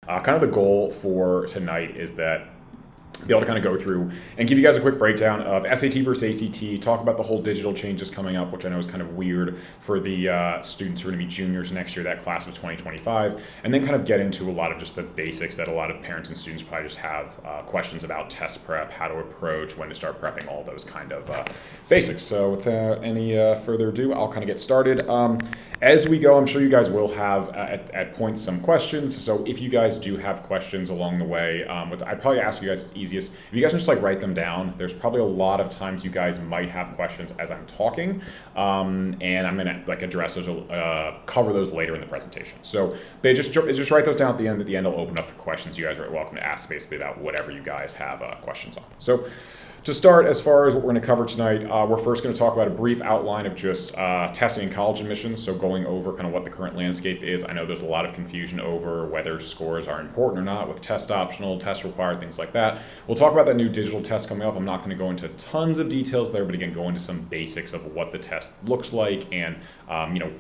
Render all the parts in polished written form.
Kind of the goal for tonight is that be able to kind of go through and give you guys a quick breakdown of SAT versus ACT, talk about the whole digital changes coming up, which I know is kind of weird for the students who are going to be juniors next year, that class of 2025, and then kind of get into a lot of just the basics that a lot of parents and students probably just have questions about: test prep, how to approach, when to start prepping, all those kind of basics. So without any further ado, I'll kind of get started. As we go, I'm sure you guys will have at points some questions. So if you guys do have questions along the way, I'd probably ask you guys it's easiest if you guys just like write them down. There's probably a lot of times you guys might have questions as I'm talking, and I'm gonna like address those, cover those later in the presentation. So but just write those down at the end. At the end, I'll open up for questions. You guys are welcome to ask basically about whatever you guys have questions on. So to start, as far as what we're going to cover tonight, we're first going to talk about a brief outline of just testing and college admissions, so going over kind of what the current landscape is. I know there's a lot of confusion over whether scores are important or not with test optional, test required, things like that. We'll talk about that new digital test coming up. I'm not going to go into tons of details there, but again, go into some basics of what the test looks like and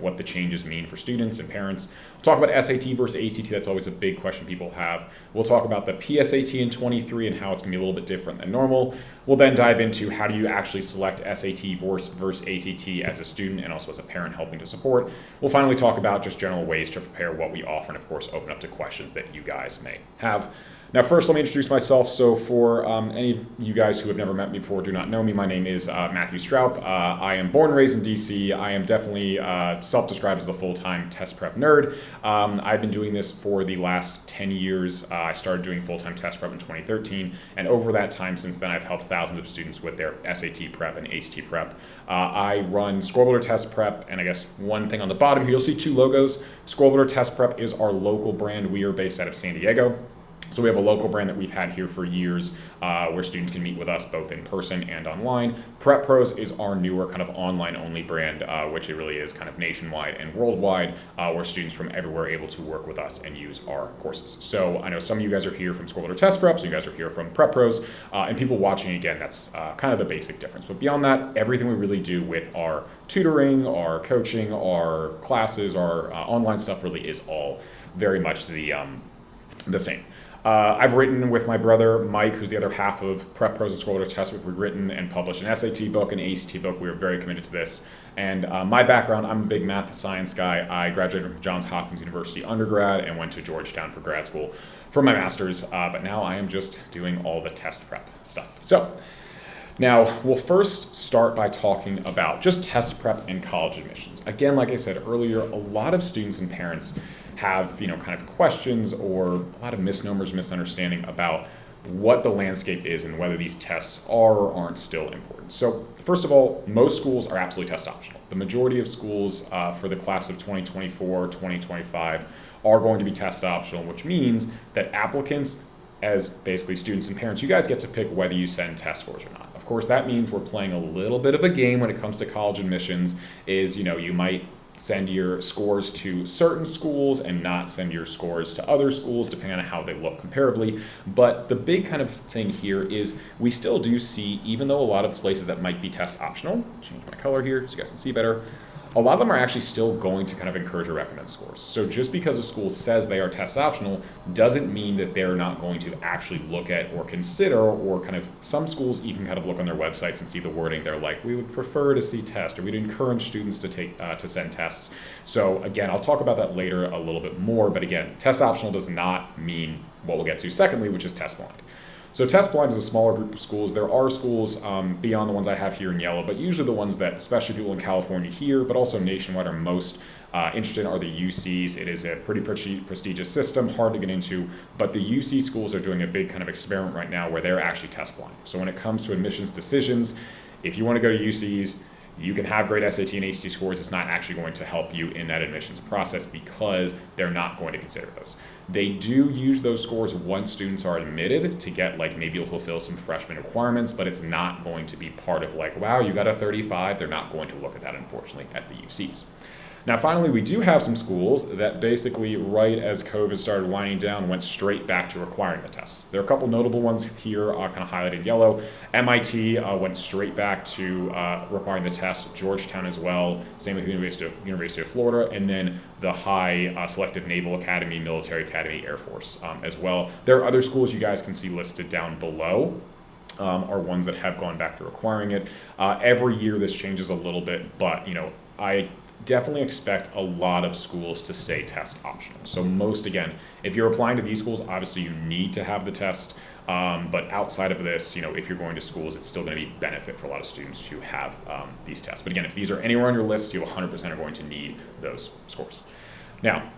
what the changes mean for students and parents. We'll talk about SAT versus ACT. That's always a big question people have. We'll talk about the PSAT in 23 and how it's going to be a little bit different than normal. We'll then dive into how do you actually select SAT versus ACT as a student and also as a parent helping to support. We'll finally talk about just general ways to prepare, what we offer, and of course open up to questions that you guys may have. Now, first, let me introduce myself. So for any of you guys who have never met me before, do not know me, my name is Matthew Stroup. I am born and raised in DC. I am definitely self-described as a full-time test prep nerd. I've been doing this for the last 10 years. I started doing full-time test prep in 2013, and over that time since then, I've helped thousands of students with their SAT prep and ACT prep. I run Scorebuilder Test Prep, and I guess one thing on the bottom here, you'll see two logos. Scorebuilder Test Prep is our local brand. We are based out of San Diego. So we have a local brand that we've had here for years where students can meet with us both in person and online. Prep Pros is our newer kind of online only brand, which it really is kind of nationwide and worldwide, where students from everywhere are able to work with us and use our courses. So I know some of you guys are here from Scorebuilder Test Prep, so you guys are here from Prep Pros, and people watching, again, that's kind of the basic difference. But beyond that, everything we really do with our tutoring, our coaching, our classes, our online stuff really is all very much the same. I've written with my brother, Mike, who's the other half of Prep Pros and Scorebuilder Test Prep. We've written and published an SAT book, an ACT book. We are very committed to this. And my background, I'm a big math and science guy. I graduated from Johns Hopkins University undergrad and went to Georgetown for grad school for my master's. But now I am just doing all the test prep stuff. So now we'll first start by talking about just test prep and college admissions. Again, like I said earlier, a lot of students and parents have kind of questions or a lot of misnomers, misunderstanding about what the landscape is and whether these tests are or aren't still important. So first of all, most schools are absolutely test optional. The majority of schools for the class of 2024, 2025 are going to be test optional, which means that applicants, as basically students and parents, you guys get to pick whether you send test scores or not. Of course, that means we're playing a little bit of a game when it comes to college admissions. You might send your scores to certain schools and not send your scores to other schools, depending on how they look comparably. But the big kind of thing here is we still do see, even though a lot of places that might be test optional, change my color here so you guys can see better, a lot of them are actually still going to kind of encourage or recommend scores. So just because a school says they are test optional doesn't mean that they're not going to actually look at or consider, or kind of some schools even kind of look on their websites and see the wording. They're like, we would prefer to see tests, or we'd encourage students to send tests. So again, I'll talk about that later a little bit more, but again, test optional does not mean what we'll get to secondly, which is test blind. So test blind is a smaller group of schools. There are schools beyond the ones I have here in yellow, but usually the ones that especially people in California here, but also nationwide, are most interested in are the UCs. It is a pretty prestigious system, hard to get into, but the UC schools are doing a big kind of experiment right now where they're actually test blind. So when it comes to admissions decisions, if you want to go to UCs, you can have great SAT and ACT scores. It's not actually going to help you in that admissions process because they're not going to consider those. They do use those scores once students are admitted to get, like, maybe you'll fulfill some freshman requirements, but it's not going to be part of like, wow, you got a 35. They're not going to look at that, unfortunately, at the UCs. Now, finally, we do have some schools that basically, right as COVID started winding down, went straight back to requiring the tests. There are a couple notable ones here, kind of highlighted in yellow. MIT went straight back to requiring the test. Georgetown as well. Same with University of Florida, and then the high selective Naval Academy, Military Academy, Air Force as well. There are other schools you guys can see listed down below. Are ones that have gone back to requiring it. Every year this changes a little bit, but I definitely expect a lot of schools to stay test optional. So most, again, if you're applying to these schools, obviously you need to have the test. But outside of this, if you're going to schools, it's still going to be benefit for a lot of students to have these tests. But again, if these are anywhere on your list, you 100% are going to need those scores. Now,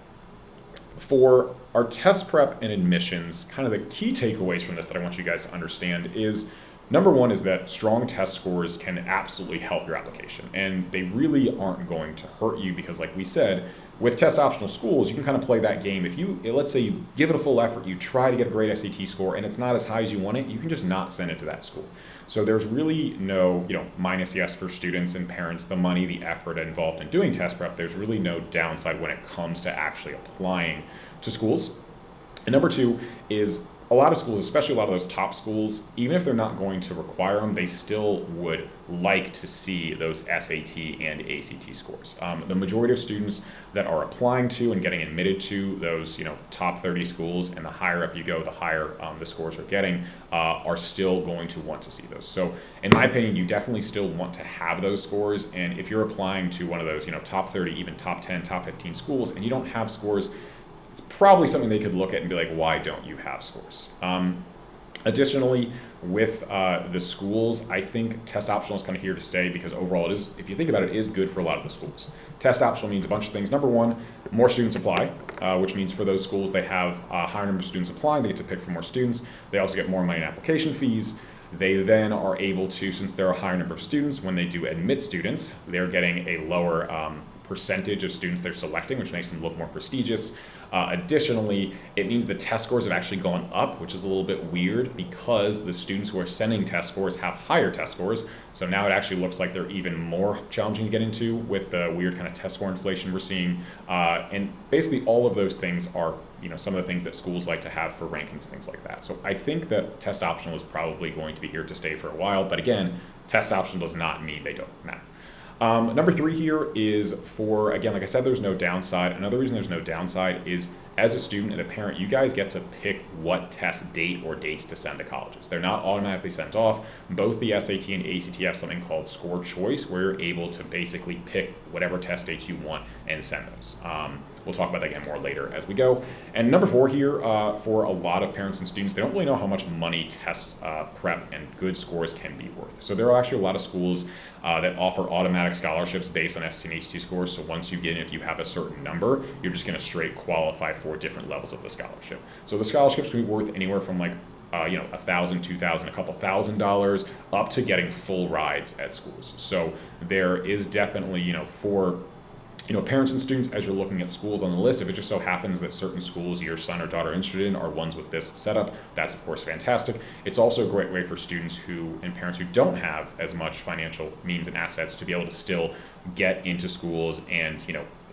for our test prep and admissions, kind of the key takeaways from this that I want you guys to understand is, number one is that strong test scores can absolutely help your application, and they really aren't going to hurt you because, like we said, with test optional schools, you can kind of play that game. If let's say you give it a full effort, you try to get a great SAT score and it's not as high as you want it, you can just not send it to that school. So there's really no, minus yes for students and parents, the money, the effort involved in doing test prep. There's really no downside when it comes to actually applying to schools. And number two is a lot of schools, especially a lot of those top schools, even if they're not going to require them, they still would like to see those SAT and ACT scores. The majority of students that are applying to and getting admitted to those, top 30 schools, and the higher up you go, the higher the scores are getting, are still going to want to see those. So in my opinion, you definitely still want to have those scores. And if you're applying to one of those, top 30, even top 10, top 15 schools, and you don't have scores, it's probably something they could look at and be like, why don't you have scores? Additionally, with the schools, I think test optional is kind of here to stay because overall it is, if you think about it, is good for a lot of the schools. Test optional means a bunch of things. Number one, more students apply, which means for those schools, they have a higher number of students applying. They get to pick for more students. They also get more money in application fees. They then are able to, since there are a higher number of students, when they do admit students, they're getting a lower percentage of students they're selecting, which makes them look more prestigious. Additionally, it means the test scores have actually gone up, which is a little bit weird because the students who are sending test scores have higher test scores. So now it actually looks like they're even more challenging to get into with the weird kind of test score inflation we're seeing. And basically all of those things are, some of the things that schools like to have for rankings, things like that. So I think that test optional is probably going to be here to stay for a while. But again, test optional does not mean they don't matter. Number three here is for, again, like I said, there's no downside. Another reason there's no downside is as a student and a parent, you guys get to pick what test date or dates to send to colleges. They're not automatically sent off. Both the SAT and ACT have something called score choice, where you're able to basically pick whatever test dates you want and send those. We'll talk about that again more later as we go. And number four here, for a lot of parents and students, they don't really know how much money test prep and good scores can be worth. So there are actually a lot of schools that offer automatic scholarships based on SAT and ACT scores. So once you get in, if you have a certain number, you're just going to straight qualify for different levels of the scholarship. So the scholarships can be worth anywhere from like $1,000, $2,000, a couple $1,000 up to getting full rides at schools. So there is definitely, for parents and students, as you're looking at schools on the list, if it just so happens that certain schools your son or daughter are interested in are ones with this setup, that's of course fantastic. It's also a great way for students and parents who don't have as much financial means and assets to be able to still get into schools. And,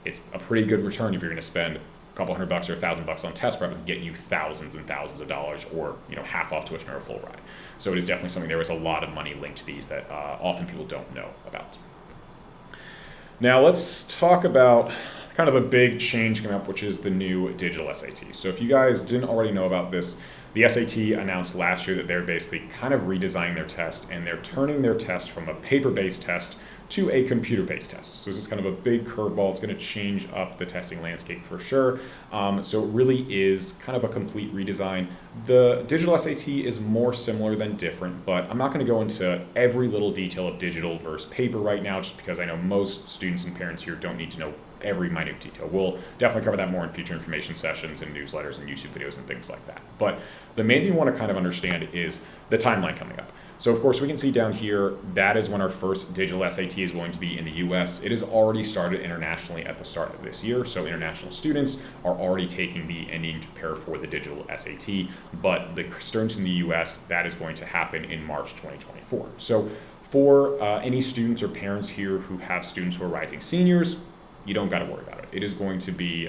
it's a pretty good return if you're going to spend a couple $100 or $1,000 on test prep and get you thousands and thousands of dollars, or half off tuition or a full ride. So it is definitely something. There is a lot of money linked to these that often people don't know about. Now let's talk about kind of a big change coming up, which is the new digital SAT. So if you guys didn't already know about this, the SAT announced last year that they're basically kind of redesigning their test, and they're turning their test from a paper-based test to a computer-based test. So this is kind of a big curveball. It's going to change up the testing landscape for sure. So it really is kind of a complete redesign. The digital SAT is more similar than different, but I'm not going to go into every little detail of digital versus paper right now, just because I know most students and parents here don't need to know every minute detail. We'll definitely cover that more in future information sessions and newsletters and YouTube videos and things like that. But the main thing you want to kind of understand is the timeline coming up. So of course we can see down here, that is when our first digital SAT is going to be in the US. It has already started internationally at the start of this year. So international students are already taking and needing to prepare for the digital SAT, but the students in the US, that is going to happen in March 2024. So for any students or parents here who have students who are rising seniors, you don't got to worry about it. It is going to be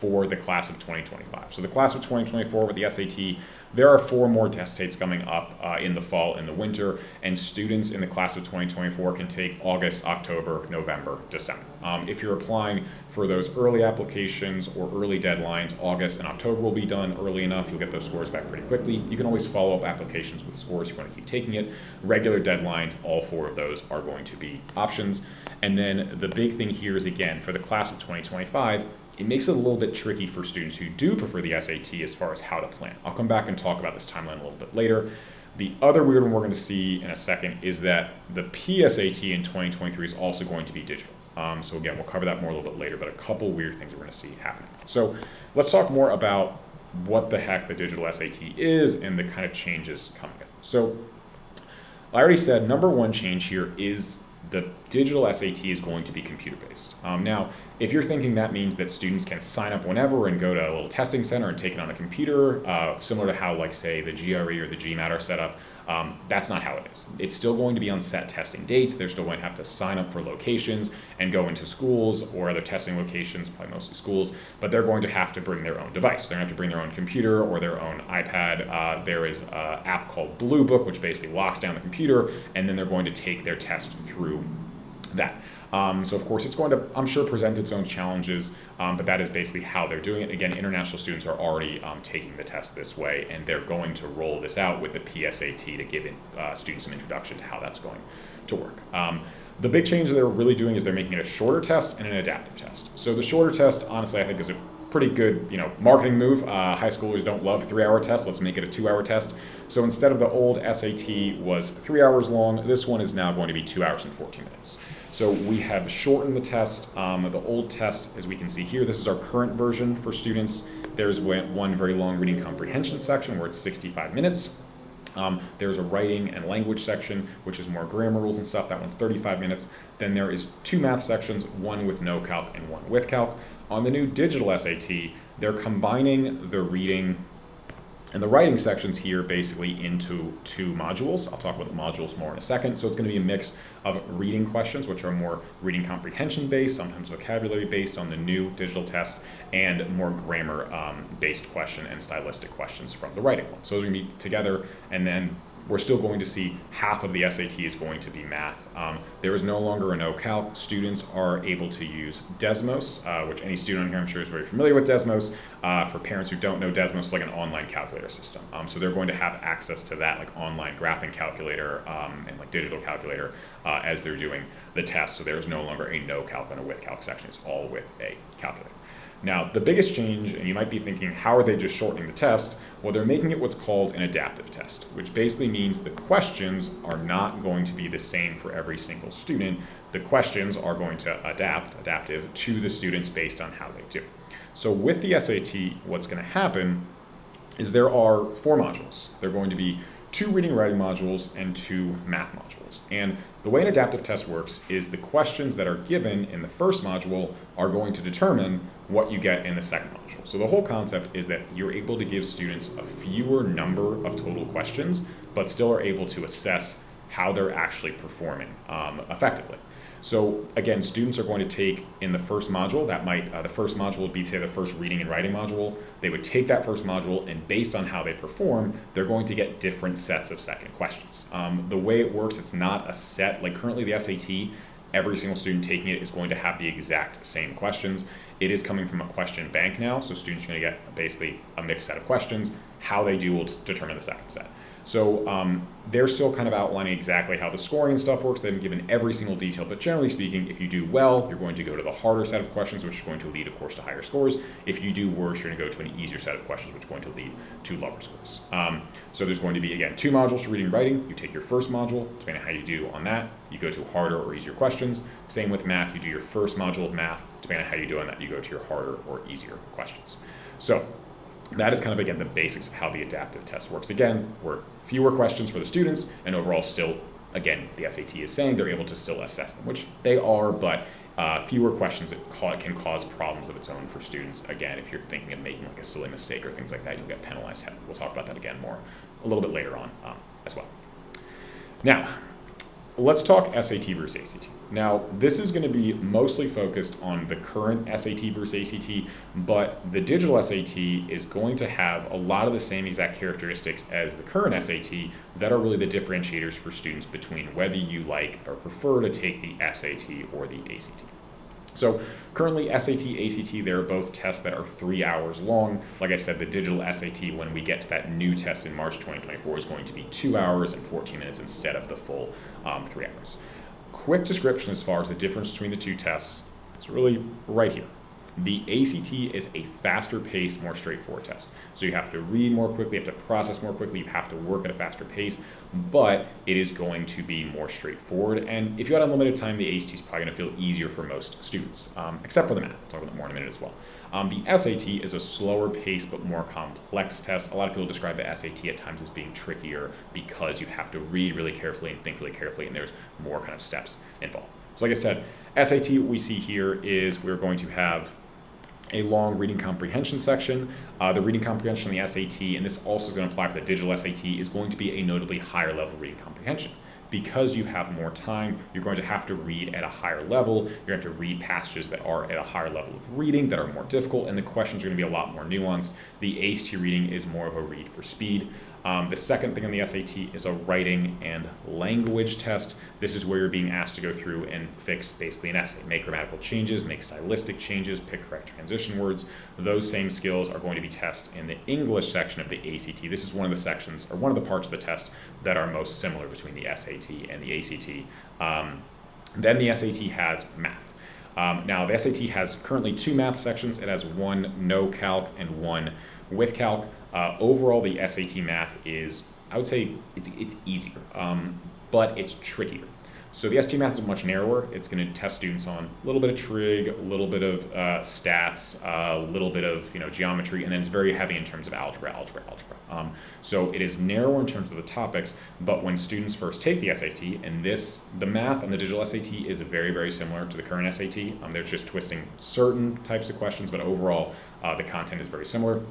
for the class of 2025. So the class of 2024 with the SAT, there are 4 more test dates coming up in the fall and the winter, and students in the class of 2024 can take August, October, November, December. If you're applying for those early applications or early deadlines, August and October will be done early enough. You'll get those scores back pretty quickly. You can always follow up applications with scores if you want to keep taking it. Regular deadlines, all 4 of those are going to be options. And then the big thing here is, again, for the class of 2025, it makes it a little bit tricky for students who do prefer the SAT as far as how to plan. I'll come back and talk about this timeline a little bit later. The other weird one we're going to see in a second is that the PSAT in 2023 is also going to be digital. So again, we'll cover that more a little bit later, but a couple weird things we're going to see happening. So let's talk more about what the heck the digital SAT is and the kind of changes coming up. So I already said number one change here is the digital SAT is going to be computer-based. Now, if you're thinking that means that students can sign up whenever and go to a little testing center and take it on a computer, similar to how, like, say, the GRE or the GMAT are set up, that's not how it is. It's still going to be on set testing dates. They're still going to have to sign up for locations and go into schools or other testing locations, probably mostly schools, but they're going to have to bring their own device. They're going to have to bring their own computer or their own iPad. There is an app called Blue Book, which basically locks down the computer, and then they're going to take their test through that. So of course it's going to, I'm sure, present its own challenges, but that is basically how they're doing it. Again, international students are already taking the test this way, and they're going to roll this out with the PSAT to give students some introduction to how that's going to work. The big change they're really doing is they're making it a shorter test and an adaptive test. So the shorter test, honestly, I think is a pretty good, marketing move. High schoolers don't love 3-hour tests. Let's make it a 2-hour test. So instead of the old SAT was 3 hours long, this one is now going to be 2 hours and 14 minutes. So we have shortened the test. The old test, as we can see here, this is our current version for students. There's one very long reading comprehension section where it's 65 minutes. There's a writing and language section, which is more grammar rules and stuff. That one's 35 minutes. Then there is 2 math sections, one with no calc and one with calc. On the new digital SAT, they're combining the reading and the writing sections here basically into 2 modules. I'll talk about the modules more in a second. So it's going to be a mix of reading questions, which are more reading comprehension based, sometimes vocabulary based on the new digital test, and more grammar based question and stylistic questions from the writing one. So those are going to be together, and then we're still going to see half of the SAT is going to be math. There is no longer a no calc. Students are able to use Desmos, which any student on here I'm sure is very familiar with Desmos. For parents who don't know, Desmos is like an online calculator system. So they're going to have access to that, like online graphing calculator and like digital calculator as they're doing the test. So there's no longer a no calc and a with calc section. It's all with a calculator. Now, the biggest change, and you might be thinking, how are they just shortening the test? Well, they're making it what's called an adaptive test, which basically means the questions are not going to be the same for every single student. The questions are going to adaptive to the students based on how they do. So with the SAT, what's going to happen is there are 4 modules. They're going to be 2 reading and writing modules and 2 math modules. And the way an adaptive test works is the questions that are given in the first module are going to determine what you get in the second module. So the whole concept is that you're able to give students a fewer number of total questions, but still are able to assess how they're actually performing effectively. So again, students are going to take in the first module, that might, the first module would be, say, the first reading and writing module. They would take that first module, and based on how they perform, they're going to get different sets of second questions. The way it works, it's not a set, like currently the SAT, every single student taking it is going to have the exact same questions. It is coming from a question bank now, so students are going to get basically a mixed set of questions. How they do will determine the second set. So they're still kind of outlining exactly how the scoring and stuff works. They haven't given every single detail, but generally speaking, if you do well, you're going to go to the harder set of questions, which is going to lead, of course, to higher scores. If you do worse, you're going to go to an easier set of questions, which is going to lead to lower scores. So there's going to be, again, 2 modules for reading and writing. You take your first module, depending on how you do on that, you go to harder or easier questions. Same with math, you do your first module of math, depending on how you do on that, you go to your harder or easier questions. So that is kind of, again, the basics of how the adaptive test works. Again, we're fewer questions for the students, and overall still, again, the SAT is saying they're able to still assess them, which they are, but fewer questions that can cause problems of its own for students. Again, if you're thinking of making like a silly mistake or things like that, you'll get penalized heavily. We'll talk about that again more a little bit later on as well. Now, let's talk SAT versus ACT. Now, this is going to be mostly focused on the current SAT versus ACT, but the digital SAT is going to have a lot of the same exact characteristics as the current SAT that are really the differentiators for students between whether you like or prefer to take the SAT or the ACT. So currently SAT, ACT, they're both tests that are 3 hours long. Like I said, the digital SAT, when we get to that new test in March 2024, is going to be 2 hours and 14 minutes instead of the full 3 hours. Quick description as far as the difference between the two tests is really right here. The ACT is a faster paced, more straightforward test. So you have to read more quickly, you have to process more quickly, you have to work at a faster pace, but it is going to be more straightforward. And if you had unlimited time, the ACT is probably going to feel easier for most students, except for the math. We'll talk about that more in a minute as well. The SAT is a slower pace but more complex test. A lot of people describe the SAT at times as being trickier because you have to read really carefully and think really carefully, and there's more kind of steps involved. So like I said, SAT, what we see here is we're going to have a long reading comprehension section. The reading comprehension on the SAT, and this also is going to apply for the digital SAT, is going to be a notably higher level reading comprehension. Because you have more time, you're going to have to read at a higher level. You're going to have to read passages that are at a higher level of reading, that are more difficult, and the questions are going to be a lot more nuanced. The ACT reading is more of a read for speed. The second thing on the SAT is a writing and language test. This is where you're being asked to go through and fix basically an essay, make grammatical changes, make stylistic changes, pick correct transition words. Those same skills are going to be tested in the English section of the ACT. This is one of the sections, or one of the parts of the test that are most similar between the SAT and the ACT. Then the SAT has math. Now the SAT has currently 2 math sections. It has one no calc and one with calc. Overall, the SAT math is, I would say, it's easier, but it's trickier. So the SAT math is much narrower. It's going to test students on a little bit of trig, a little bit of stats, a little bit of geometry, and then it's very heavy in terms of algebra. So it is narrower in terms of the topics, but when students first take the SAT, and the math on the digital SAT is very, very similar to the current SAT. They're just twisting certain types of questions, but overall the content is very similar.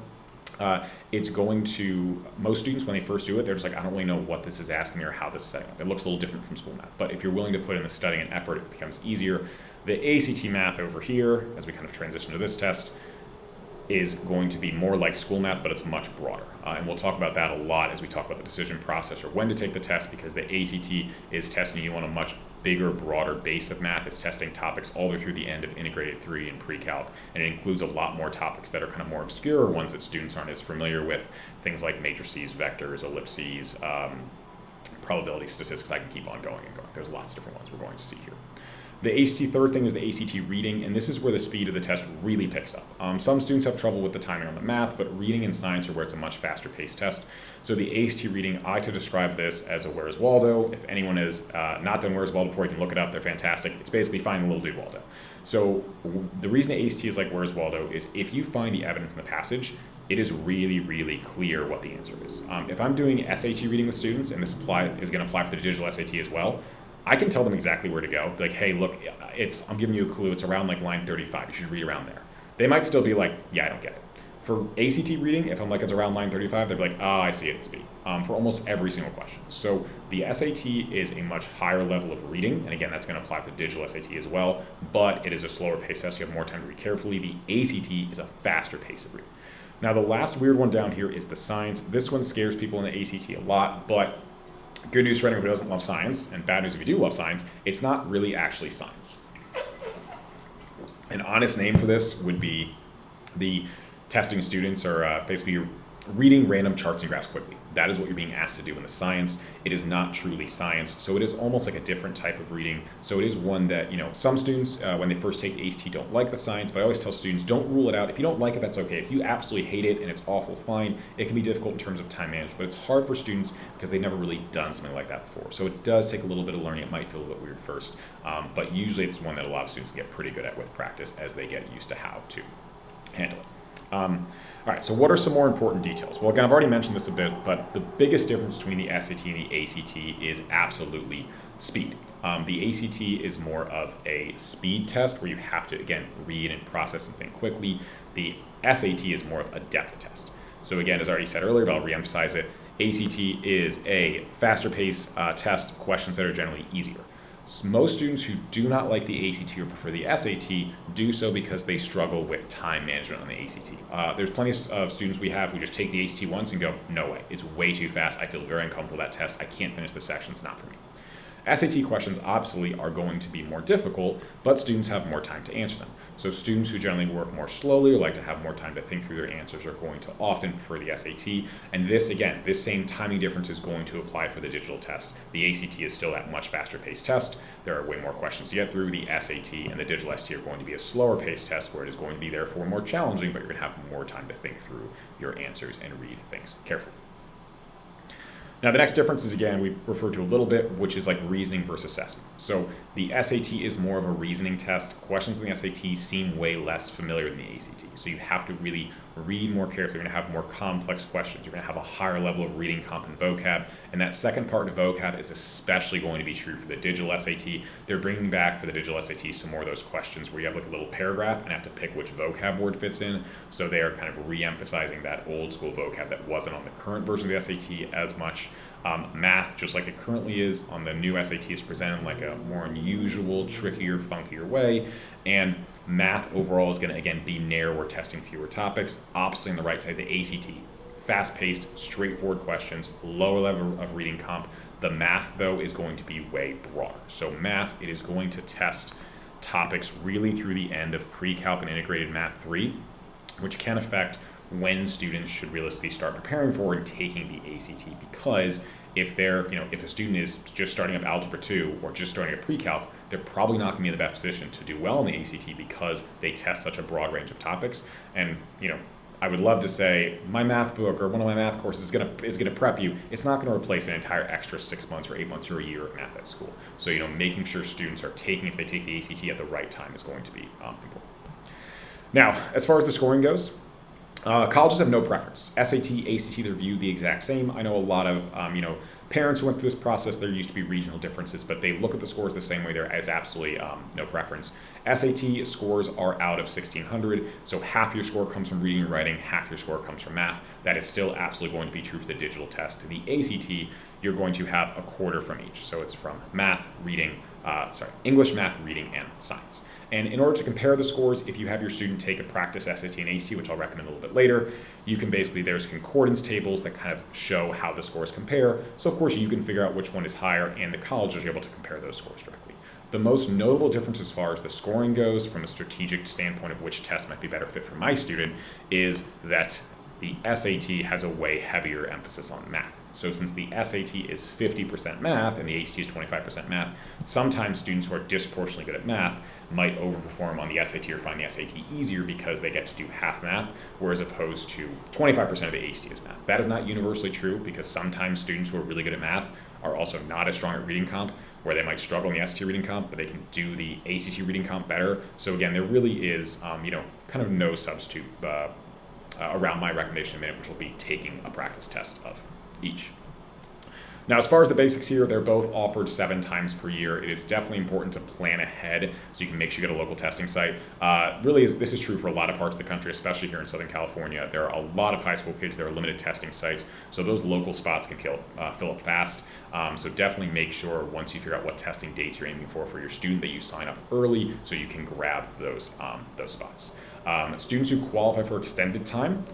It's going to, most students when they first do it, they're just like, I don't really know what this is asking me or how this is setting up. It looks a little different from school math, but if you're willing to put in the studying and effort, it becomes easier. The ACT math over here, as we kind of transition to this test, is going to be more like school math, but it's much broader. And we'll talk about that a lot as we talk about the decision process or when to take the test, because the ACT is testing you on a much bigger, broader base of math. It's testing topics all the way through the end of integrated 3 and pre-calc, and it includes a lot more topics that are kind of more obscure, ones that students aren't as familiar with, things like matrices, vectors, ellipses, probability statistics. I can keep on going and going. There's lots of different ones we're going to see here. The ACT third thing is the ACT reading, and this is where the speed of the test really picks up. Some students have trouble with the timing on the math, but reading and science are where it's a much faster paced test. So the ACT reading, I like to describe this as a Where's Waldo. If anyone has not done Where's Waldo before, you can look it up. They're fantastic. It's basically find the little dude Waldo. So the reason ACT is like Where's Waldo is if you find the evidence in the passage, it is really, really clear what the answer is. If I'm doing SAT reading with students, and this is going to apply for the digital SAT as well, I can tell them exactly where to go. Like, hey, look, I'm giving you a clue. It's around like line 35. You should read around there. They might still be like, yeah, I don't get it. For ACT reading, if I'm like, it's around line 35, they'll be like, oh, I see it, it's B, for almost every single question. So the SAT is a much higher level of reading. And again, that's going to apply for the digital SAT as well, but it is a slower pace test. You have more time to read carefully. The ACT is a faster pace of reading. Now, the last weird one down here is the science. This one scares people in the ACT a lot, but good news for anyone who doesn't love science, and bad news if you do love science, it's not really actually science. An honest name for this would be the testing students are basically reading random charts and graphs quickly. That is what you're being asked to do in the science. It is not truly science, so it is almost like a different type of reading. So it is one that, some students, when they first take the ACT, don't like the science, but I always tell students, don't rule it out. If you don't like it, that's okay. If you absolutely hate it and it's awful, fine. It can be difficult in terms of time management, but it's hard for students because they've never really done something like that before. So it does take a little bit of learning. It might feel a little bit weird first, but usually it's one that a lot of students get pretty good at with practice as they get used to how to handle it. All right, so what are some more important details? Well, again, I've already mentioned this a bit, but the biggest difference between the SAT and the ACT is absolutely speed. The ACT is more of a speed test where you have to, again, read and process and think quickly. The SAT is more of a depth test. So again, as I already said earlier, but I'll reemphasize it, ACT is a faster paced test, questions that are generally easier. Most students who do not like the ACT or prefer the SAT do so because they struggle with time management on the ACT. There's plenty of students we have who just take the ACT once and go, no way, it's way too fast, I feel very uncomfortable with that test, I can't finish the section, it's not for me. SAT questions obviously are going to be more difficult, but students have more time to answer them. So students who generally work more slowly or like to have more time to think through their answers are going to often prefer the SAT. And this, again, this same timing difference is going to apply for the digital test. The ACT is still that much faster paced test. There are way more questions to get through. The SAT and the digital ST are going to be a slower paced test where it is going to be therefore more challenging, but you're going to have more time to think through your answers and read things carefully. Now, the next difference is, again, we referred to a little bit, which is like reasoning versus assessment. So the SAT is more of a reasoning test. Questions in the SAT seem way less familiar than the ACT. So you have to really read more carefully. You're going to have more complex questions. You're going to have a higher level of reading, comp, and vocab. And that second part of vocab is especially going to be true for the digital SAT. They're bringing back for the digital SAT some more of those questions where you have like a little paragraph and have to pick which vocab word fits in. So they are kind of re-emphasizing that old school vocab that wasn't on the current version of the SAT as much. Math, just like it currently is on the new SAT, is presented in like a more unusual, trickier, funkier way. And math overall is going to, again, be narrower, testing fewer topics. Oppositely on the right side, the ACT, fast-paced, straightforward questions, lower level of reading comp. The math, though, is going to be way broader. So math, it is going to test topics really through the end of pre-calc and integrated math 3, which can affect when students should realistically start preparing for and taking the ACT, because if if a student is just starting up algebra 2 or just starting up pre-calc, they're probably not going to be in the best position to do well in the ACT because they test such a broad range of topics. And I would love to say my math book or one of my math courses is gonna prep you. It's not going to replace an entire extra 6 months or 8 months or a year of math at school. So making sure students are taking, if they take the ACT at the right time, is going to be important. Now, as far as the scoring goes, colleges have no preference. SAT, ACT, they're viewed the exact same. I know a lot of parents who went through this process. There used to be regional differences, but they look at the scores the same way. There is absolutely no preference. SAT scores are out of 1,600, so half your score comes from reading and writing, half your score comes from math. That is still absolutely going to be true for the digital test. The ACT, you're going to have a quarter from each, so it's from English, math, reading, and science. And in order to compare the scores, if you have your student take a practice SAT and ACT, which I'll recommend a little bit later, you can there's concordance tables that kind of show how the scores compare. So of course you can figure out which one is higher, and the colleges are able to compare those scores directly. The most notable difference as far as the scoring goes from a strategic standpoint of which test might be better fit for my student is that the SAT has a way heavier emphasis on math. So since the SAT is 50% math and the ACT is 25% math, sometimes students who are disproportionately good at math might overperform on the SAT or find the SAT easier because they get to do half math, whereas opposed to 25% of the ACT is math. That is not universally true because sometimes students who are really good at math are also not as strong at reading comp, where they might struggle in the SAT reading comp, but they can do the ACT reading comp better. So again, there really is, kind of no substitute around my recommendation in a minute, which will be taking a practice test of each. Now, as far as the basics here, they're both offered 7 times per year. It is definitely important to plan ahead so you can make sure you get a local testing site. This is true for a lot of parts of the country, especially here in Southern California. There are a lot of high school kids. There are limited testing sites, so those local spots can fill up fast. So definitely make sure once you figure out what testing dates you're aiming for your student that you sign up early so you can grab those spots. Students who qualify for extended time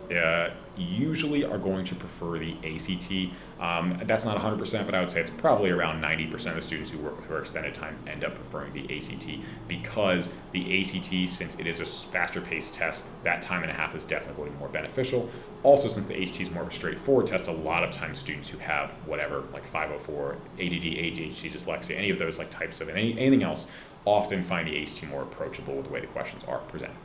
usually are going to prefer the ACT. That's not 100%, but I would say it's probably around 90% of the students who work with for extended time end up preferring the ACT, because the ACT, since it is a faster paced test, that time and a half is definitely going to be more beneficial. Also, since the ACT is more of a straightforward test, a lot of times students who have whatever, like 504, ADD, ADHD, dyslexia, any of those like types of anything else, often find the ACT more approachable with the way the questions are presented.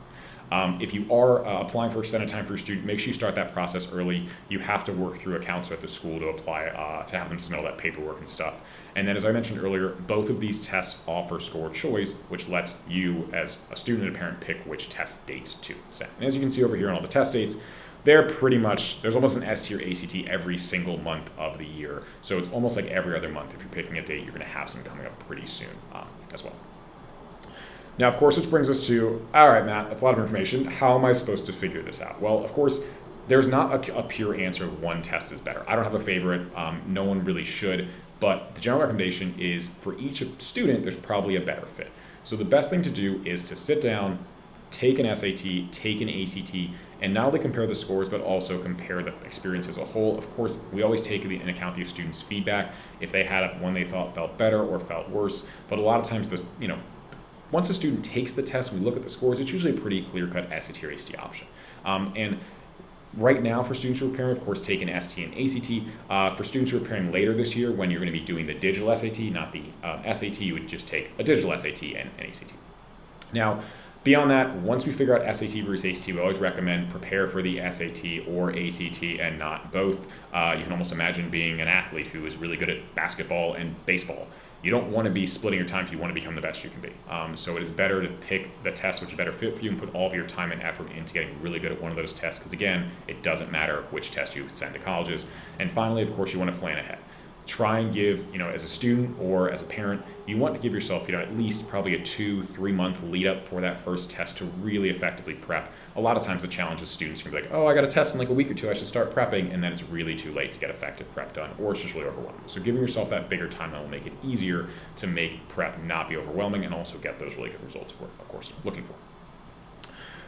If you are applying for extended time for your student, make sure you start that process early. You have to work through a counselor at the school to apply, to have them submit all that paperwork and stuff. And then, as I mentioned earlier, both of these tests offer score choice, which lets you, as a student and a parent, pick which test dates to send. And as you can see over here on all the test dates, they're pretty much, there's almost an ST or ACT every single month of the year. So it's almost like every other month. If you're picking a date, you're going to have some coming up pretty soon as well. Now, of course, which brings us to, all right, Matt, that's a lot of information. How am I supposed to figure this out? Well, of course, there's not a pure answer of one test is better. I don't have a favorite. No one really should. But the general recommendation is for each student, there's probably a better fit. So the best thing to do is to sit down, take an SAT, take an ACT, and not only compare the scores, but also compare the experience as a whole. Of course, we always take into account the students' feedback, if they had one they thought felt better or felt worse. But a lot of times, once a student takes the test, we look at the scores, it's usually a pretty clear-cut SAT or ACT option. And right now, for students who are preparing, of course, take an ST and ACT. For students who are preparing later this year, when you're going to be doing the digital SAT, not the SAT, you would just take a digital SAT and an ACT. Now, beyond that, once we figure out SAT versus ACT, we always recommend prepare for the SAT or ACT and not both. You can almost imagine being an athlete who is really good at basketball and baseball. You don't want to be splitting your time if you want to become the best you can be. So it is better to pick the test which is better fit for you and put all of your time and effort into getting really good at one of those tests, because again, it doesn't matter which test you send to colleges. And finally, of course, you want to plan ahead. Try and give, as a student or as a parent, you want to give yourself, at least probably a 2-3 month lead up for that first test to really effectively prep. A lot of times the challenge is students can be like, oh, I got a test in like a week or two, I should start prepping, and then it's really too late to get effective prep done, or it's just really overwhelming. So giving yourself that bigger timeline will make it easier to make prep not be overwhelming and also get those really good results we're, of course, looking for.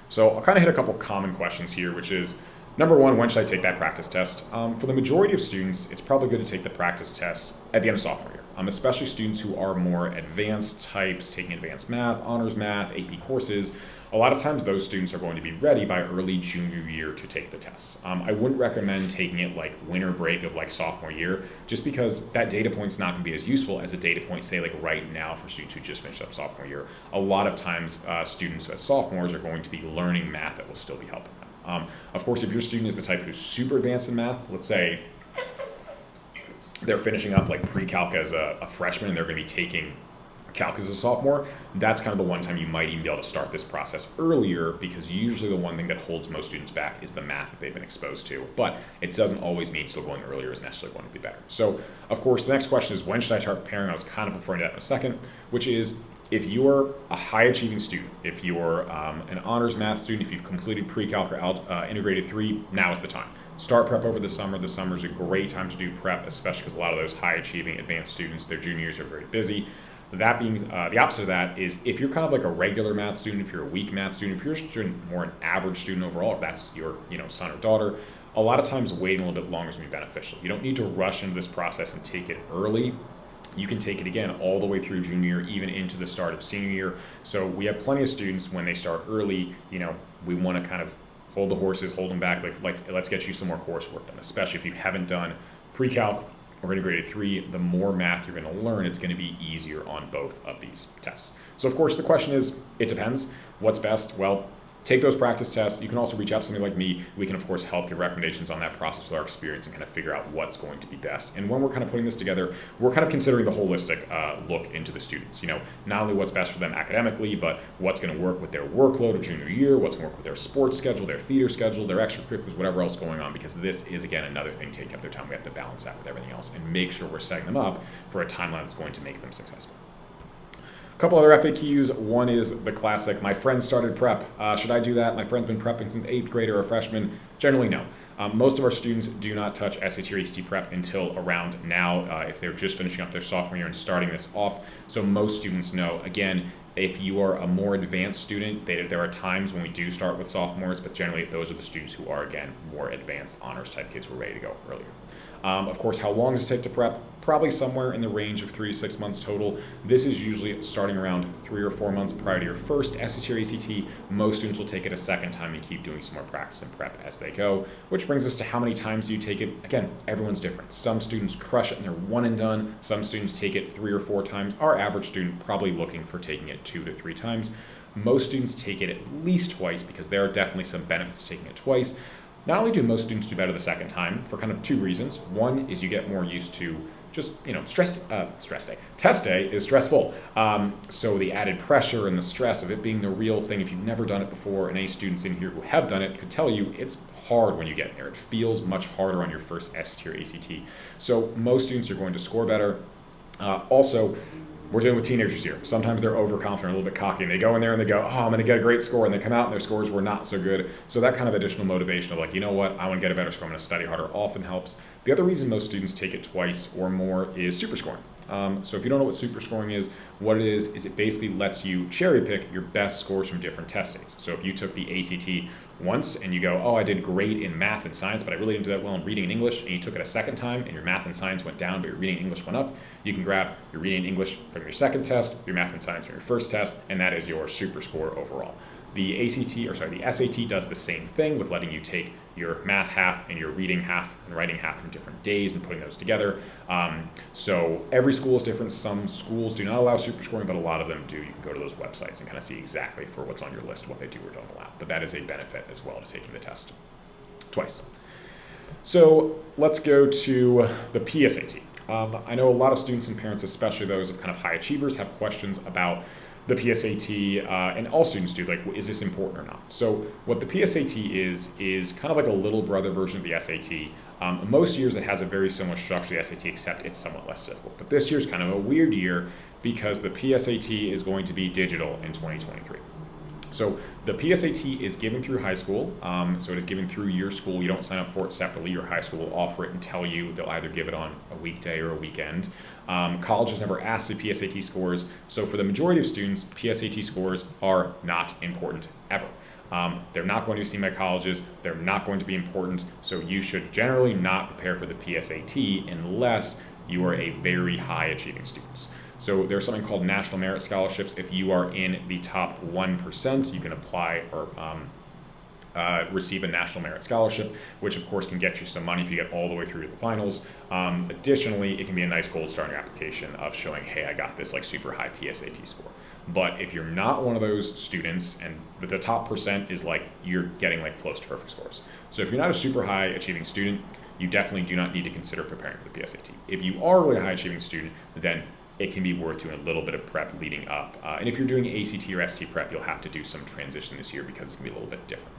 So I'll kind of hit a couple common questions here, which is, number one, when should I take that practice test? For the majority of students, it's probably good to take the practice test at the end of sophomore year, especially students who are more advanced types, taking advanced math, honors math, AP courses. A lot of times those students are going to be ready by early junior year to take the tests. I wouldn't recommend taking it like winter break of like sophomore year, just because that data point's not going to be as useful as a data point, say like right now for students who just finished up sophomore year. A lot of times students as sophomores are going to be learning math that will still be helping them. Of course, if your student is the type who's super advanced in math, let's say they're finishing up like pre-calc as a freshman and they're going to be taking calc as a sophomore, that's kind of the one time you might even be able to start this process earlier, because usually the one thing that holds most students back is the math that they've been exposed to. But it doesn't always mean still going earlier is necessarily going to be better. So, of course, the next question is, when should I start preparing? I was kind of referring to that in a second, which is, if you're a high achieving student, if you're an honors math student, if you've completed pre-calc or integrated 3, now is the time. Start prep over the summer. The summer is a great time to do prep, especially because a lot of those high achieving advanced students, their junior years are very busy. That being the opposite of that is, if you're kind of like a regular math student, if you're a weak math student, if you're more an average student overall, if that's your son or daughter, a lot of times waiting a little bit longer is going to be beneficial. You don't need to rush into this process and take it early. You can take it again all the way through junior year, even into the start of senior year. So we have plenty of students when they start early, we want to kind of hold the horses, hold them back, let's get you some more coursework done, especially if you haven't done pre-calc or integrated 3, the more math you're going to learn, it's going to be easier on both of these tests. So of course the question is, it depends. What's best? Well, take those practice tests. You can also reach out to somebody like me. We can of course help give recommendations on that process with our experience and kind of figure out what's going to be best. And when we're kind of putting this together, we're kind of considering the holistic look into the students. Not only what's best for them academically, but what's going to work with their workload of junior year, what's going to work with their sports schedule, their theater schedule, their extracurriculars, whatever else is going on, because this is, again, another thing taking up their time. We have to balance that with everything else and make sure we're setting them up for a timeline that's going to make them successful. Couple other FAQs. One is the classic, my friend started prep. Should I do that? My friend's been prepping since 8th grade or a freshman. Generally, no. Most of our students do not touch SAT or ACT prep until around now, if they're just finishing up their sophomore year and starting this off. So most students know, again, if you are a more advanced student, there are times when we do start with sophomores, but generally those are the students who are, again, more advanced honors type kids who are ready to go earlier. Of course, how long does it take to prep? Probably somewhere in the range of 3 to 6 months total. This is usually starting around 3 or 4 months prior to your first SAT or ACT. Most students will take it a second time and keep doing some more practice and prep as they go, which brings us to how many times do you take it? Again, everyone's different. Some students crush it and they're one and done. Some students take it 3 or 4 times. Our average student probably looking for taking it 2 to 3 times. Most students take it at least twice, because there are definitely some benefits to taking it twice. Not only do most students do better the second time for kind of 2 reasons. One is you get more used to just, stress day. Test day is stressful. So the added pressure and the stress of it being the real thing, if you've never done it before, and any students in here who have done it could tell you it's hard when you get there. It feels much harder on your first SAT or ACT. So most students are going to score better. Also, we're dealing with teenagers here. Sometimes they're overconfident, a little bit cocky, and they go in there and they go, oh, I'm going to get a great score, and they come out and their scores were not so good. So that kind of additional motivation of like, you know what, I want to get a better score, I'm going to study harder often helps. The other reason most students take it twice or more is super scoring. So if you don't know what super scoring is, what it is it basically lets you cherry pick your best scores from different test dates. So if you took the ACT once and you go, oh, I did great in math and science, but I really didn't do that well in reading and English, and you took it a second time and your math and science went down, but your reading and English went up, you can grab your reading and English from your second test, your math and science from your first test, and that is your super score overall. The SAT does the same thing with letting you take your math half and your reading half and writing half from different days and putting those together. So every school is different. Some schools do not allow super scoring, but a lot of them do. You can go to those websites and kind of see exactly for what's on your list, what they do or don't allow. But that is a benefit as well to taking the test twice. So let's go to the PSAT. I know a lot of students and parents, especially those of kind of high achievers, have questions about the PSAT, and all students do, like, is this important or not? So what the PSAT is kind of like a little brother version of the SAT. Most years it has a very similar structure to the SAT, except it's somewhat less difficult. But this year's kind of a weird year because the PSAT is going to be digital in 2023. So the PSAT is given through high school, so it is given through your school. You don't sign up for it separately. Your high school will offer it and tell you they'll either give it on a weekday or a weekend. Colleges never ask the PSAT scores, so for the majority of students, PSAT scores are not important ever. They're not going to be seen by colleges, they're not going to be important, so you should generally not prepare for the PSAT unless you are a very high achieving student. So there's something called National Merit Scholarships. If you are in the top 1%, you can apply or receive a National Merit Scholarship, which of course can get you some money if you get all the way through to the finals. Additionally, it can be a nice gold star in your application of showing, hey, I got this like super high PSAT score. But if you're not one of those students, and the top percent is like you're getting like close to perfect scores. So if you're not a super high achieving student, you definitely do not need to consider preparing for the PSAT. If you are a really high achieving student, then it can be worth doing a little bit of prep leading up. And if you're doing ACT or ST prep, you'll have to do some transition this year because it's going to be a little bit different.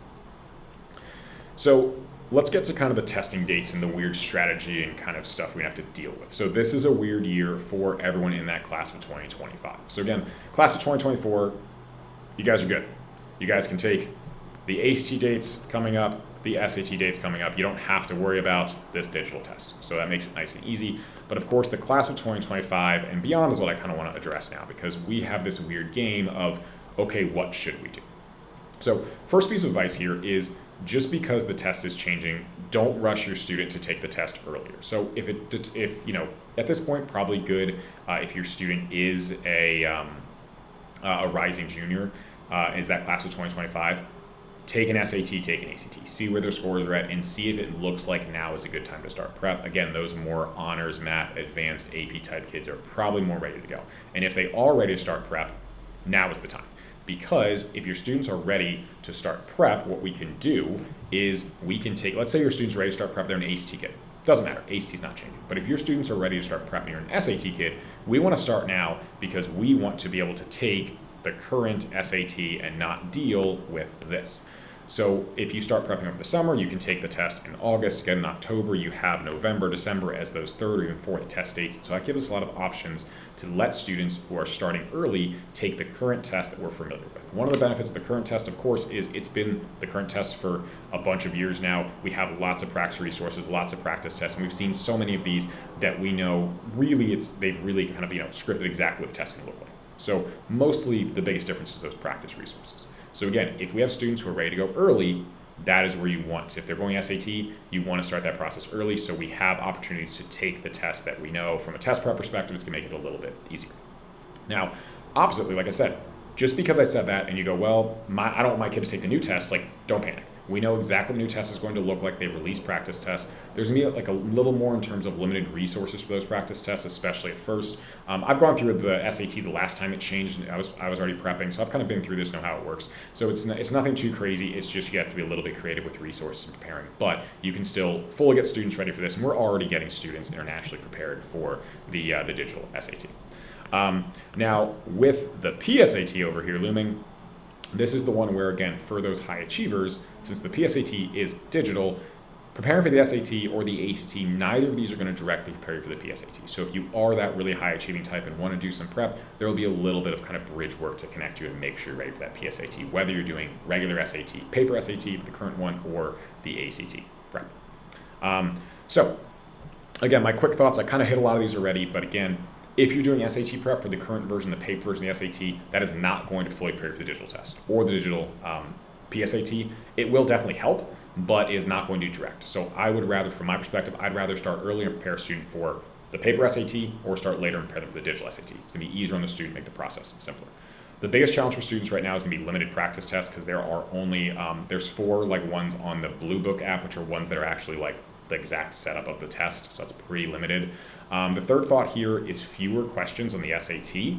So let's get to kind of the testing dates and the weird strategy and kind of stuff we have to deal with. So this is a weird year for everyone in that class of 2025. So again, class of 2024, you guys are good. You guys can take the ACT dates coming up, the SAT dates coming up. You don't have to worry about this digital test. So that makes it nice and easy. But of course, the class of 2025 and beyond is what I kind of want to address now, because we have this weird game of, okay, what should we do? So first piece of advice here is just because the test is changing, don't rush your student to take the test earlier. So if you know, at this point, probably good if your student is a rising junior, is that class of 2025, take an SAT, take an ACT, see where their scores are at, and see if it looks like now is a good time to start prep. Again, those more honors, math, advanced AP type kids are probably more ready to go. And if they are ready to start prep, now is the time. Because if your students are ready to start prep, what we can do is we can take, let's say your students are ready to start prep, they're an ACT kid. Doesn't matter, ACT is not changing. But if your students are ready to start prep and you're an SAT kid, we want to start now because we want to be able to take the current SAT and not deal with this. So if you start prepping over the summer, you can take the test in August, get in October, you have November, December as those third or even fourth test dates. So that gives us a lot of options to let students who are starting early take the current test that we're familiar with. One of the benefits of the current test, of course, is it's been the current test for a bunch of years now. We have lots of practice resources, lots of practice tests, and we've seen so many of these that we know really they've really kind of scripted exactly what the test can look like. So mostly the biggest difference is those practice resources. So again, if we have students who are ready to go early, that is where you want. If they're going SAT, you want to start that process early so we have opportunities to take the test that we know from a test prep perspective, it's going to make it a little bit easier. Now, oppositely, like I said, just because I said that and you go, well, I don't want my kid to take the new test, like, don't panic. We know exactly what the new test is going to look like. They release practice tests. There's going to be like a little more in terms of limited resources for those practice tests, especially at first. I've gone through the SAT the last time it changed. And I was already prepping, so I've kind of been through this, know how it works. So it's nothing too crazy. It's just you have to be a little bit creative with resources and preparing. But you can still fully get students ready for this, and we're already getting students internationally prepared for the digital SAT. Now, with the PSAT over here looming, this is the one where, again, for those high achievers, since the PSAT is digital, preparing for the SAT or the ACT, neither of these are going to directly prepare you for the PSAT. So if you are that really high achieving type and want to do some prep, there will be a little bit of kind of bridge work to connect you and make sure you're ready for that PSAT, whether you're doing regular SAT, paper SAT, the current one, or the ACT prep. So again, my quick thoughts, I kind of hit a lot of these already, but again, if you're doing SAT prep for the current version, the paper version of the SAT, that is not going to fully prepare you for the digital test or the digital PSAT. It will definitely help, but is not going to direct. So I would rather, from my perspective, I'd rather start early and prepare a student for the paper SAT or start later and prepare them for the digital SAT. It's going to be easier on the student, make the process simpler. The biggest challenge for students right now is going to be limited practice tests, because there are only, there's 4 like ones on the Blue Book app, which are ones that are actually like the exact setup of the test, so it's pretty limited. The third thought here is fewer questions on the SAT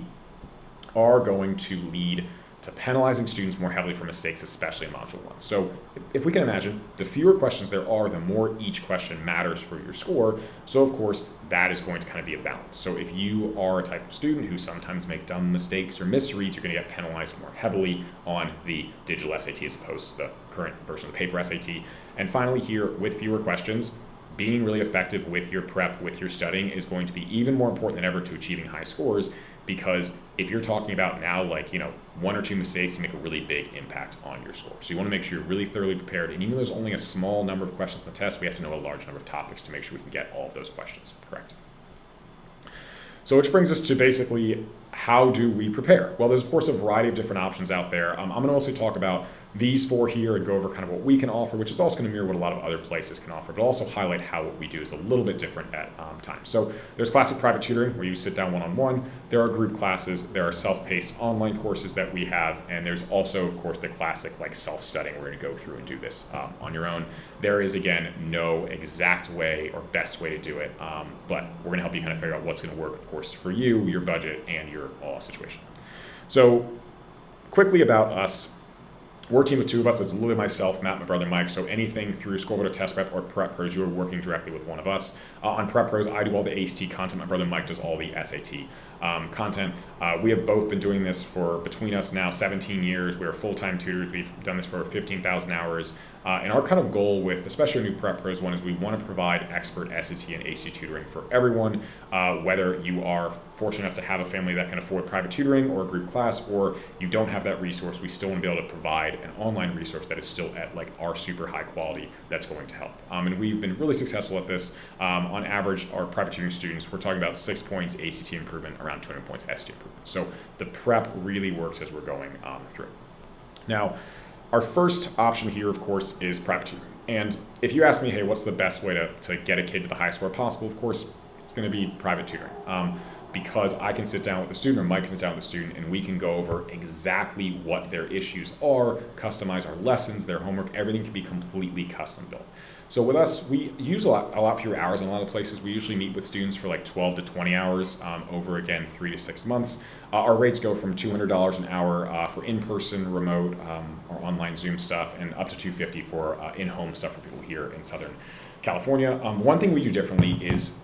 are going to lead to penalizing students more heavily for mistakes, especially in Module 1. So if we can imagine, the fewer questions there are, the more each question matters for your score. So of course, that is going to kind of be a balance. So if you are a type of student who sometimes make dumb mistakes or misreads, you're going to get penalized more heavily on the digital SAT as opposed to the current version of the paper SAT. And finally here, with fewer questions, being really effective with your prep, with your studying, is going to be even more important than ever to achieving high scores, because if you're talking about now, like, 1 or 2 mistakes can make a really big impact on your score. So you want to make sure you're really thoroughly prepared. And even though there's only a small number of questions in the test, we have to know a large number of topics to make sure we can get all of those questions correct. So which brings us to basically, how do we prepare? Well, there's of course a variety of different options out there. I'm going to mostly talk about these 4 here and go over kind of what we can offer, which is also going to mirror what a lot of other places can offer, but also highlight how what we do is a little bit different at times. So there's classic private tutoring where you sit down one-on-one. There are group classes. There are self-paced online courses that we have. And there's also, of course, the classic like self-studying. We're going to go through and do this on your own. There is, again, no exact way or best way to do it, but we're going to help you kind of figure out what's going to work, of course, for you, your budget, and your situation. So quickly about us. We're a team of 2 of us. It's literally myself, Matt, my brother Mike. So anything through Scoreboard Test Prep or Prep Pros, you're working directly with one of us. On Prep Pros, I do all the ACT content. My brother Mike does all the SAT content. We have both been doing this for, between us now, 17 years. We're full-time tutors. We've done this for 15,000 hours. And our kind of goal with, especially our new Prep Pros one, is we want to provide expert SAT and ACT tutoring for everyone, whether you are fortunate enough to have a family that can afford private tutoring or a group class, or you don't have that resource. We still want to be able to provide an online resource that is still at like our super high quality that's going to help. And we've been really successful at this. On average, our private tutoring students, we're talking about 6 points ACT improvement, around 200 points SAT improvement. So the prep really works as we're going through. Now, our first option here, of course, is private tutoring. And if you ask me, hey, what's the best way to get a kid to the highest score possible? Of course, it's going to be private tutoring. Because I can sit down with the student, or Mike can sit down with the student, and we can go over exactly what their issues are, customize our lessons, their homework, everything can be completely custom built. So with us, we use a lot fewer hours in a lot of places. We usually meet with students for like 12 to 20 hours over, again, 3 to 6 months. Our rates go from $200 an hour for in-person, remote, or online Zoom stuff, and up to $250 for in-home stuff for people here in Southern California. One thing we do differently is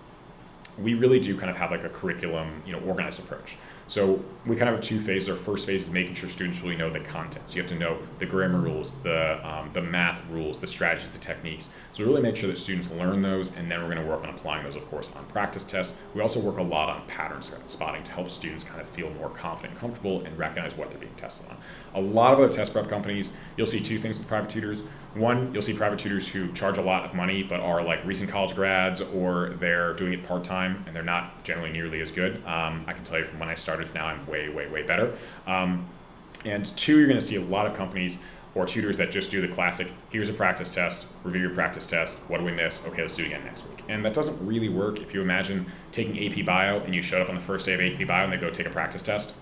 we really do kind of have like a curriculum, organized approach. So we kind of have 2 phases. Our first phase is making sure students really know the content. So you have to know the grammar rules, the math rules, the strategies, the techniques. So we really make sure that students learn those, and then we're going to work on applying those, of course, on practice tests. We also work a lot on pattern spotting to help students kind of feel more confident and comfortable and recognize what they're being tested on. A lot of other test prep companies, you'll see 2 things with private tutors. One, you'll see private tutors who charge a lot of money but are like recent college grads, or they're doing it part-time and they're not generally nearly as good. I can tell you from when I started to now, I'm way, way, way better. And 2, you're going to see a lot of companies or tutors that just do the classic, here's a practice test, review your practice test, what do we miss? Okay, let's do it again next week. And that doesn't really work. If you imagine taking AP Bio and you showed up on the first day of AP Bio and they go take a practice test,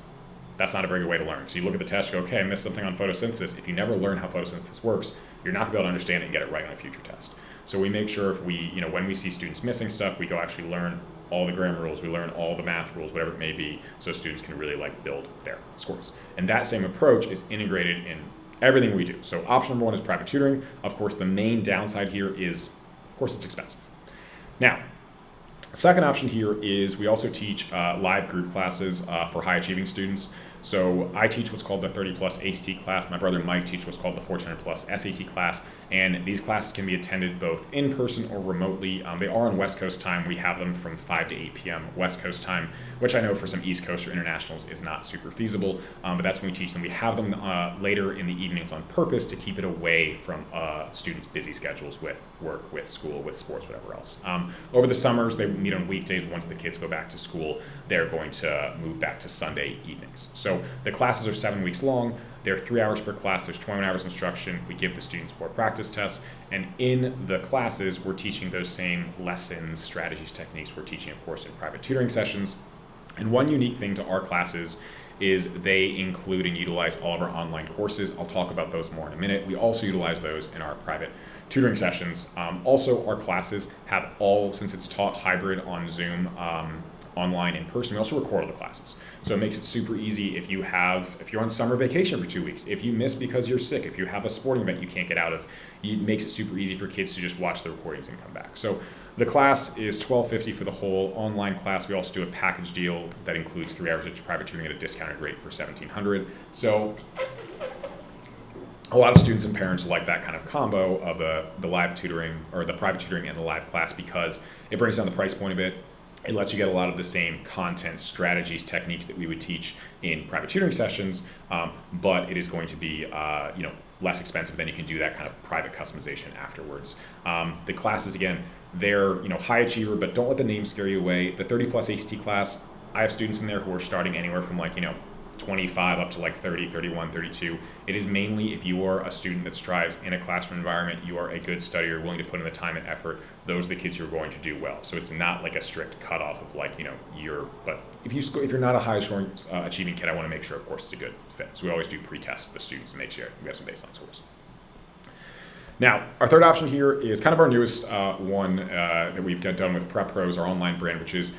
that's not a very good way to learn. So you look at the test, you go, okay, I missed something on photosynthesis. If you never learn how photosynthesis works, you're not going to be able to understand it and get it right on a future test. So we make sure if we, when we see students missing stuff, we go actually learn all the grammar rules, we learn all the math rules, whatever it may be, so students can really like build their scores. And that same approach is integrated in everything we do. So option number 1 is private tutoring. Of course, the main downside here is, of course, it's expensive. Now, second option here is we also teach live group classes for high achieving students. So I teach what's called the 30 plus ACT class. My brother Mike teaches what's called the 400 plus SAT class. And these classes can be attended both in person or remotely. They are on West Coast time. We have them from 5 to 8 p.m. West Coast time, which I know for some East Coast or internationals is not super feasible, but that's when we teach them. We have them later in the evenings on purpose to keep it away from students' busy schedules with work, with school, with sports, whatever else. Over the summers, they meet on weekdays. Once the kids go back to school, they're going to move back to Sunday evenings. So the classes are 7 weeks long. They're 3 hours per class. There's 21 hours instruction. We give the students 4 practice tests. And in the classes, we're teaching those same lessons, strategies, techniques we're teaching, of course, in private tutoring sessions. And one unique thing to our classes is they include and utilize all of our online courses. I'll talk about those more in a minute. We also utilize those in our private tutoring sessions. Also, our classes have all, since it's taught hybrid on Zoom, online, in person, we also record all the classes. So it makes it super easy if you're on summer vacation for 2 weeks, if you miss because you're sick, if you have a sporting event you can't get out of, it makes it super easy for kids to just watch the recordings and come back. So the class is $12.50 for the whole online class. We also do a package deal that includes 3 hours of private tutoring at a discounted rate for $1,700. So a lot of students and parents like that kind of combo of the live tutoring or the private tutoring and the live class because it brings down the price point a bit. It lets you get a lot of the same content, strategies, techniques that we would teach in private tutoring sessions, but it is going to be less expensive. Then you can do that kind of private customization afterwards. The classes, again, they're high achiever, but don't let the name scare you away. The 30 plus ACT class, I have students in there who are starting anywhere from 25 up to 30, 31, 32. It is mainly if you are a student that strives in a classroom environment, you are a good studier, willing to put in the time and effort, those are the kids who are going to do well. So it's not like a strict cutoff of but if you're not a high scoring achieving kid, I want to make sure, of course, it's a good fit. So we always do pre-test the students to make sure we have some baseline scores. Now, our third option here is kind of our newest one that we've done with Prep Pros, our online brand, which is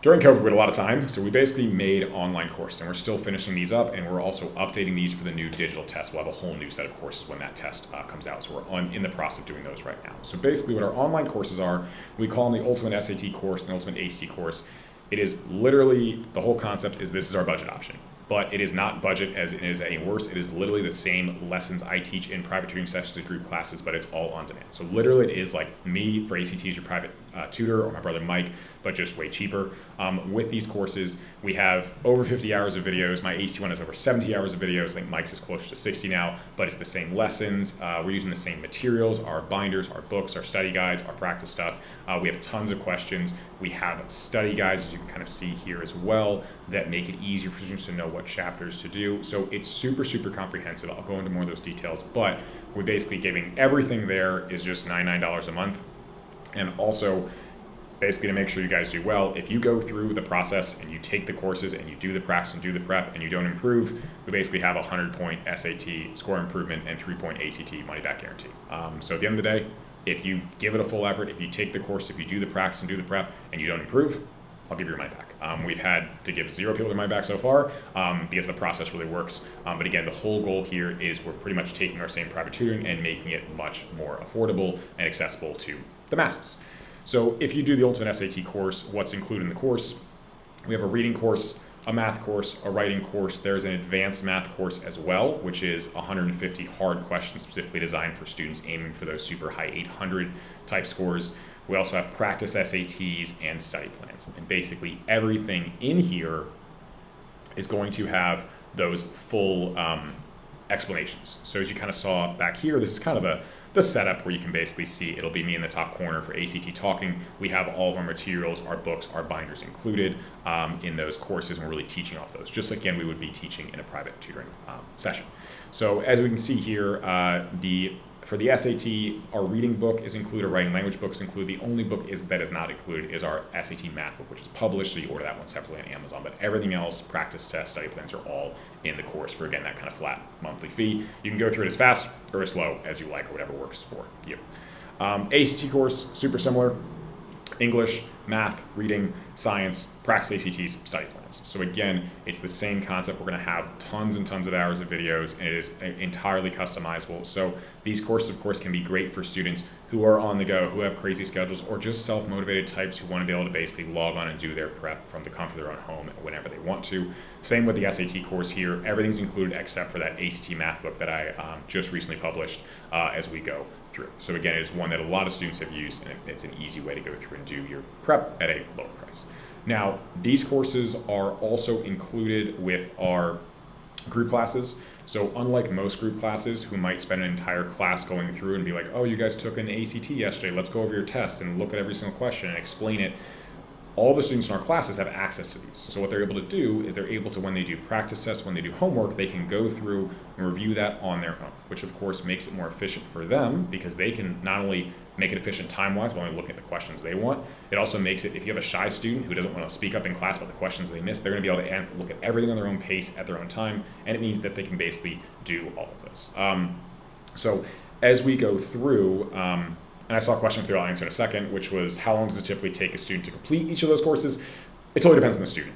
during COVID, we had a lot of time, so we basically made online courses, and we're still finishing these up, and we're also updating these for the new digital test. We'll have a whole new set of courses when that test comes out, so we're in the process of doing those right now. So basically what our online courses are, we call them the Ultimate SAT course and the Ultimate ACT course. It is literally, the whole concept is this is our budget option. But it is not budget as it is any worse. It is literally the same lessons I teach in private tutoring sessions and group classes, but it's all on demand. So literally it is like me for ACT as your private tutor, or my brother Mike, but just way cheaper. With these courses, we have over 50 hours of videos. My ACT one has over 70 hours of videos. I think Mike's is closer to 60 now, but it's the same lessons. We're using the same materials, our binders, our books, our study guides, our practice stuff. We have tons of questions. We have study guides, as you can kind of see here as well, that make it easier for students to know what chapters to do. So it's super, super comprehensive. I'll go into more of those details, but we're basically giving everything there is just $99 a month. And also, basically to make sure you guys do well, if you go through the process and you take the courses and you do the practice and do the prep and you don't improve, we basically have a 100-point SAT score improvement and 3-point ACT money back guarantee. So at the end of the day, if you give it a full effort, if you take the course, if you do the practice and do the prep and you don't improve, I'll give you your money back. We've had to give 0 people their money back so far because the process really works. But again, the whole goal here is we're pretty much taking our same private tutoring and making it much more affordable and accessible to the masses. So if you do the Ultimate SAT course, what's included in the course? We have a reading course, a math course, a writing course. There's an advanced math course as well, which is 150 hard questions specifically designed for students aiming for those super high 800 type scores. We also have practice SATs and study plans. And basically everything in here is going to have those full explanations. So as you kind of saw back here, this is kind of the setup where you can basically see it'll be me in the top corner for ACT Talking. We have all of our materials, our books, our binders included in those courses, and we're really teaching off those, just like, again, we would be teaching in a private tutoring session. So as we can see here, for the SAT, our reading book is included, our writing language book is included. The only book that is not included is our SAT math book, which is published, so you order that one separately on Amazon. But everything else, practice tests, study plans, are all in the course for, again, that kind of flat monthly fee. You can go through it as fast or as slow as you like, or whatever works for you. ACT course, super similar. English, math, reading, science, practice ACTs, study plans. So again, it's the same concept. We're going to have tons and tons of hours of videos, and it is entirely customizable. So these courses, of course, can be great for students who are on the go, who have crazy schedules, or just self-motivated types who want to be able to basically log on and do their prep from the comfort of their own home whenever they want to. Same with the SAT course here. Everything's included except for that ACT math book that I just recently published as we go through. So again, it is one that a lot of students have used, and it's an easy way to go through and do your prep at a lower price. Now, these courses are also included with our group classes. So unlike most group classes who might spend an entire class going through and be like, oh, you guys took an ACT yesterday, let's go over your test and look at every single question and explain it. All the students in our classes have access to these. So what they're able to do is they're able to, when they do practice tests, when they do homework, they can go through and review that on their own, which of course makes it more efficient for them because they can not only make it efficient time-wise while they're looking at the questions they want, it also makes it, if you have a shy student who doesn't want to speak up in class about the questions they missed, they're going to be able to look at everything on their own pace at their own time, and it means that they can basically do all of those. So as we go through, and I saw a question through, I'll answer in a second, which was how long does it typically take a student to complete each of those courses? It totally depends on the student.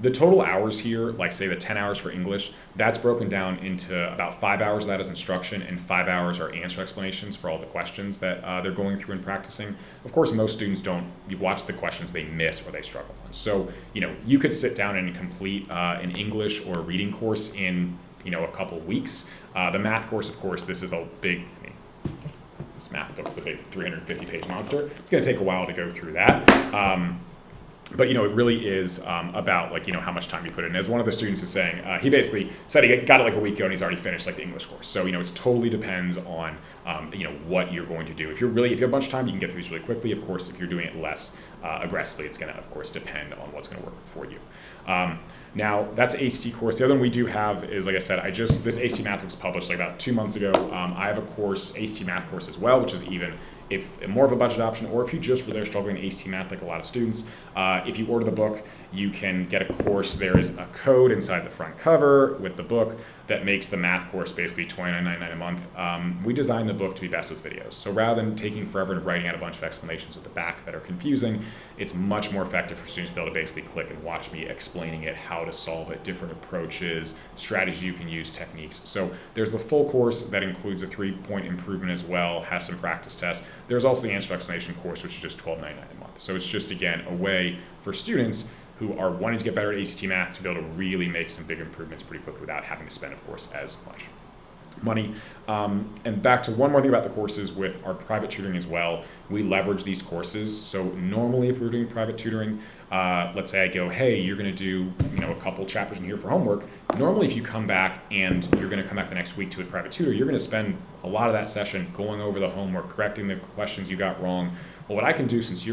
The total hours here, like say the 10 hours for English, that's broken down into about 5 hours of that is instruction and 5 hours are answer explanations for all the questions that they're going through and practicing. Of course, most students don't watch the questions they miss or they struggle on. So, you could sit down and complete an English or a reading course in, a couple weeks. The math course, of course, this is a big, this math book is a big 350-page monster. It's going to take a while to go through that. But it really is about how much time you put in. As one of the students is saying, he basically said he got it like a week ago and he's already finished the English course. So it totally depends on what you're going to do. If you have a bunch of time, you can get through these really quickly. Of course, if you're doing it less aggressively, it's going to of course depend on what's going to work for you. Now that's ACT course. The other one we do have is, like I said, this ACT math was published about 2 months ago. I have a course, ACT math course as well, which is even if more of a budget option, or if you just really are struggling in ACT math like a lot of students. If you order the book, you can get a course. There is a code inside the front cover with the book that makes the math course basically $29.99 a month. We designed the book to be best with videos. So rather than taking forever and writing out a bunch of explanations at the back that are confusing, it's much more effective for students to be able to basically click and watch me explaining it, how to solve it, different approaches, strategies you can use, techniques. So there's the full course that includes a 3-point improvement as well, has some practice tests. There's also the answer explanation course, which is just $12.99 a month. So it's just, again, a way for students who are wanting to get better at ACT math to be able to really make some big improvements pretty quickly without having to spend, of course, as much money. And back to one more thing about the courses with our private tutoring as well, we leverage these courses. So normally if we're doing private tutoring, let's say I go, hey, you're going to do a couple chapters in here for homework. Normally if you come back and you're going to come back the next week to a private tutor, you're going to spend a lot of that session going over the homework, correcting the questions you got wrong. Well, what I can do, since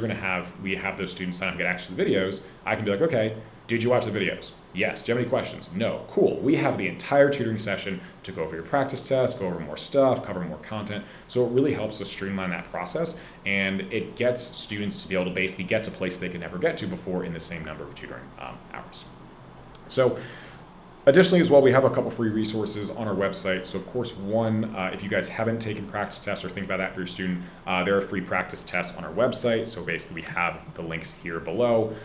we have those students sign up and get access to the videos, I can be like, okay, did you watch the videos? Yes. Do you have any questions? No. Cool. We have the entire tutoring session to go over your practice tests, go over more stuff, cover more content. So it really helps us streamline that process, and it gets students to be able to basically get to places they could never get to before in the same number of tutoring hours. So additionally as well, we have a couple free resources on our website. So of course, one, if you guys haven't taken practice tests or think about that for your student, there are free practice tests on our website. So basically we have the links here below.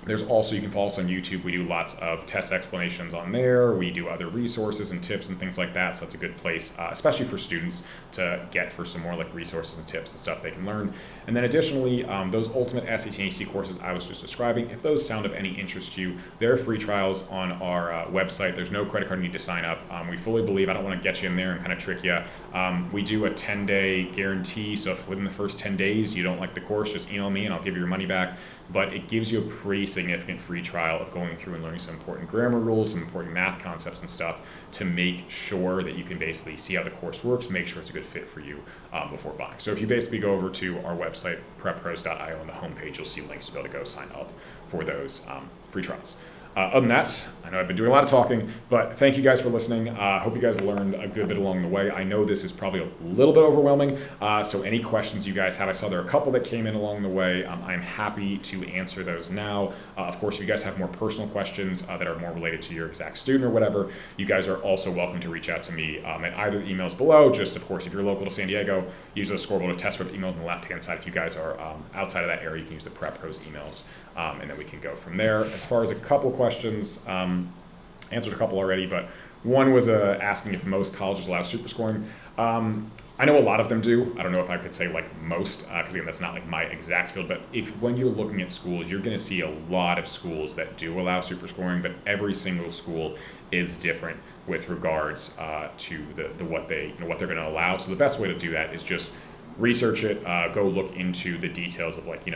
There's also, you can follow us on YouTube. We do lots of test explanations on there. We do other resources and tips and things like that. So it's a good place, especially for students, to get for some more like resources and tips and stuff they can learn. And then additionally, those ultimate SAT and ACT courses I was just describing, if those sound of any interest to you, there are free trials on our website. There's no credit card need to sign up. We fully believe, I don't want to get you in there and kind of trick you. We do a 10-day guarantee. So if within the first 10 days you don't like the course, just email me and I'll give you your money back. But it gives you a pretty significant free trial of going through and learning some important grammar rules, some important math concepts and stuff to make sure that you can basically see how the course works, make sure it's a good fit for you before buying. So if you basically go over to our website, preppros.io, on the homepage, you'll see links to be able to go sign up for those free trials. Other than that, I know I've been doing a lot of talking, but thank you guys for listening. Hope you guys learned a good bit along the way. I know this is probably a little bit overwhelming, so any questions you guys have, I saw there are a couple that came in along the way. I'm happy to answer those now. Of course, if you guys have more personal questions that are more related to your exact student or whatever, you guys are also welcome to reach out to me at either the emails below. Just, of course, if you're local to San Diego, use those scoreboard or test prep emails on the left-hand side. If you guys are outside of that area, you can use the Prep Pros emails. And then we can go from there. As far as a couple questions, answered a couple already, but one was asking if most colleges allow super scoring. I know a lot of them do. I don't know if I could say like most, because again, that's not like my exact field, but when you're looking at schools, you're going to see a lot of schools that do allow super scoring, but every single school is different with regards to what they're going to allow. So the best way to do that is just research it, go look into the details of like,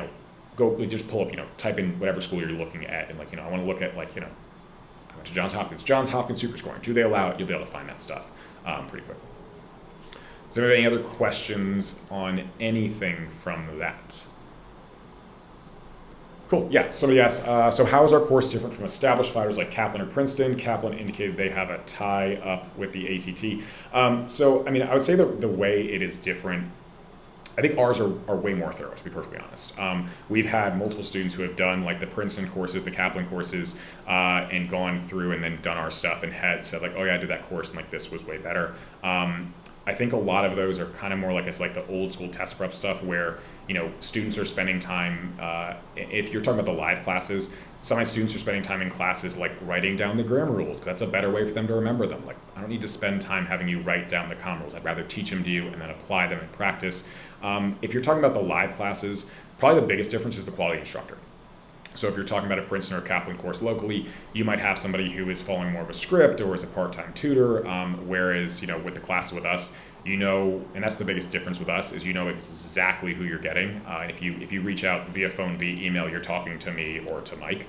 go just pull up, type in whatever school you're looking at, and I want to look at I went to Johns Hopkins super scoring. Do they allow it? You'll be able to find that stuff pretty quickly. So, do you have any other questions on anything from that? Cool. Yeah. Somebody asked, so how is our course different from established fighters like Kaplan or Princeton? Kaplan indicated they have a tie up with the ACT. So, I would say the way it is different, I think ours are way more thorough, to be perfectly honest. We've had multiple students who have done like the Princeton courses, the Kaplan courses, and gone through and then done our stuff and had said like, oh yeah, I did that course and like this was way better. I think a lot of those are kind of more like it's like the old school test prep stuff where students are spending time. If you're talking about the live classes, some of my students are spending time in classes like writing down the grammar rules, because that's a better way for them to remember them. Like, I don't need to spend time having you write down the common rules. I'd rather teach them to you and then apply them in practice. If you're talking about the live classes, probably the biggest difference is the quality instructor. So if you're talking about a Princeton or Kaplan course locally, you might have somebody who is following more of a script or is a part-time tutor, whereas, with the classes with us, and that's the biggest difference with us, is exactly who you're getting. And if you reach out via phone, via email, you're talking to me or to Mike.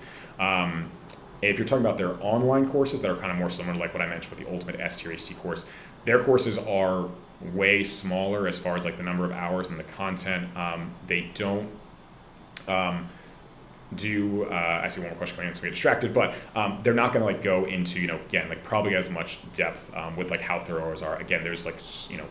If you're talking about their online courses that are kind of more similar to like what I mentioned with the Ultimate S-Tier HT course, their courses are way smaller as far as like the number of hours and the content. They don't I see one more question coming in, so we get distracted, but they're not going to like go into, again, like probably as much depth with like how thorough ours are. Again, there's like,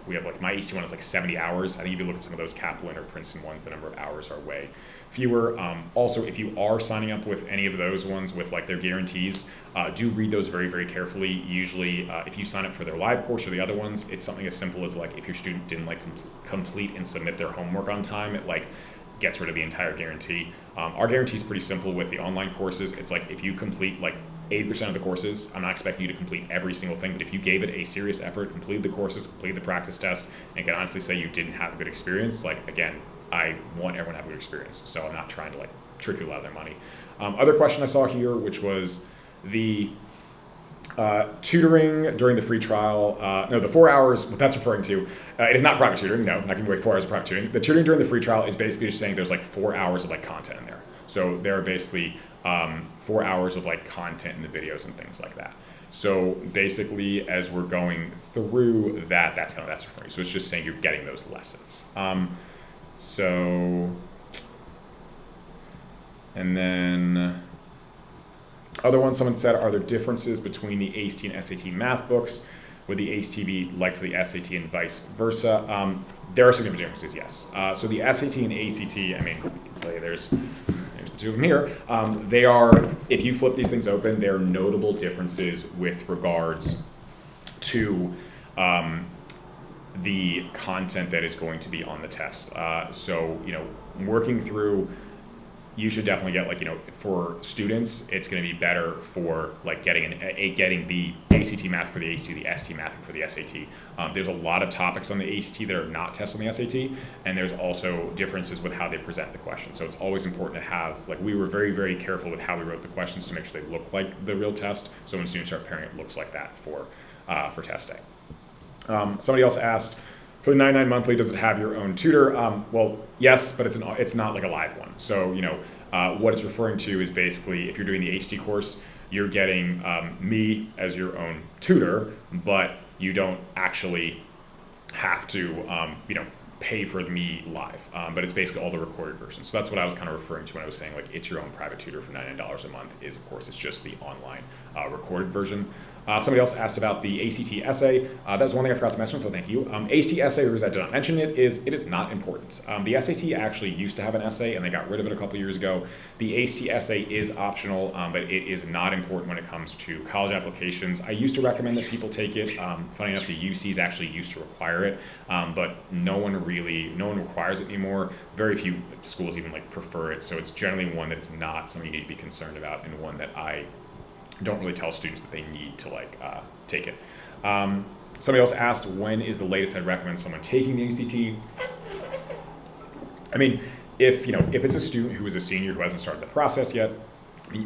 we have like my EC one is like 70 hours. I think if you look at some of those Kaplan or Princeton ones, the number of hours are way fewer. Also, if you are signing up with any of those ones with like their guarantees, do read those very, very carefully. Usually, if you sign up for their live course or the other ones, it's something as simple as like if your student didn't like complete and submit their homework on time, it like gets rid of the entire guarantee. Our guarantee is pretty simple with the online courses. It's like if you complete like 80% of the courses, I'm not expecting you to complete every single thing, but if you gave it a serious effort, completed the courses, completed the practice test, and can honestly say you didn't have a good experience, like again, I want everyone to have a good experience, so I'm not trying to like trick people out of their money. Other question I saw here, which was the tutoring during the free trial, the 4 hours, what that's referring to, it is not private tutoring, no, not giving away 4 hours of private tutoring. The tutoring during the free trial is basically just saying there's like 4 hours of like content in there. So there are basically 4 hours of like content in the videos and things like that. So basically, as we're going through that, that's referring. So it's just saying you're getting those lessons. And then other one, someone said, are there differences between the ACT and SAT math books? Would the ACT be like for the SAT and vice versa? There are significant differences, yes. So the SAT and ACT, I mean, I can tell you there's the two of them here. They are, if you flip these things open, there are notable differences with regards to the content that is going to be on the test. So, working through, you should definitely get for students, it's going to be better for like getting the ACT math for the ACT, the ST math for the SAT. There's a lot of topics on the ACT that are not tested on the SAT, and there's also differences with how they present the questions. So it's always important to have, we were very, very careful with how we wrote the questions to make sure they look like the real test. So when students start preparing, it looks like that for testing. Somebody else asked, for the $99 monthly, does it have your own tutor? Well, yes, but it's not like a live one. So, what it's referring to is basically if you're doing the HT course, you're getting me as your own tutor, but you don't actually have to, pay for me live, but it's basically all the recorded versions. So that's what I was kind of referring to when I was saying like it's your own private tutor for $99 a month. Is of course it's just the online recorded version. Somebody else asked about the ACT essay. That was one thing I forgot to mention, so thank you. ACT essay, the reason I did not mention it is not important. The SAT actually used to have an essay, and they got rid of it a couple years ago. The ACT essay is optional, but it is not important when it comes to college applications. I used to recommend that people take it. Funny enough, the UCs actually used to require it, but no one requires it anymore. Very few schools even like prefer it, so it's generally one that's not something you need to be concerned about, and one that I don't really tell students that they need to take it. Somebody else asked, when is the latest I'd recommend someone taking the ACT? I mean, if it's a student who is a senior who hasn't started the process yet,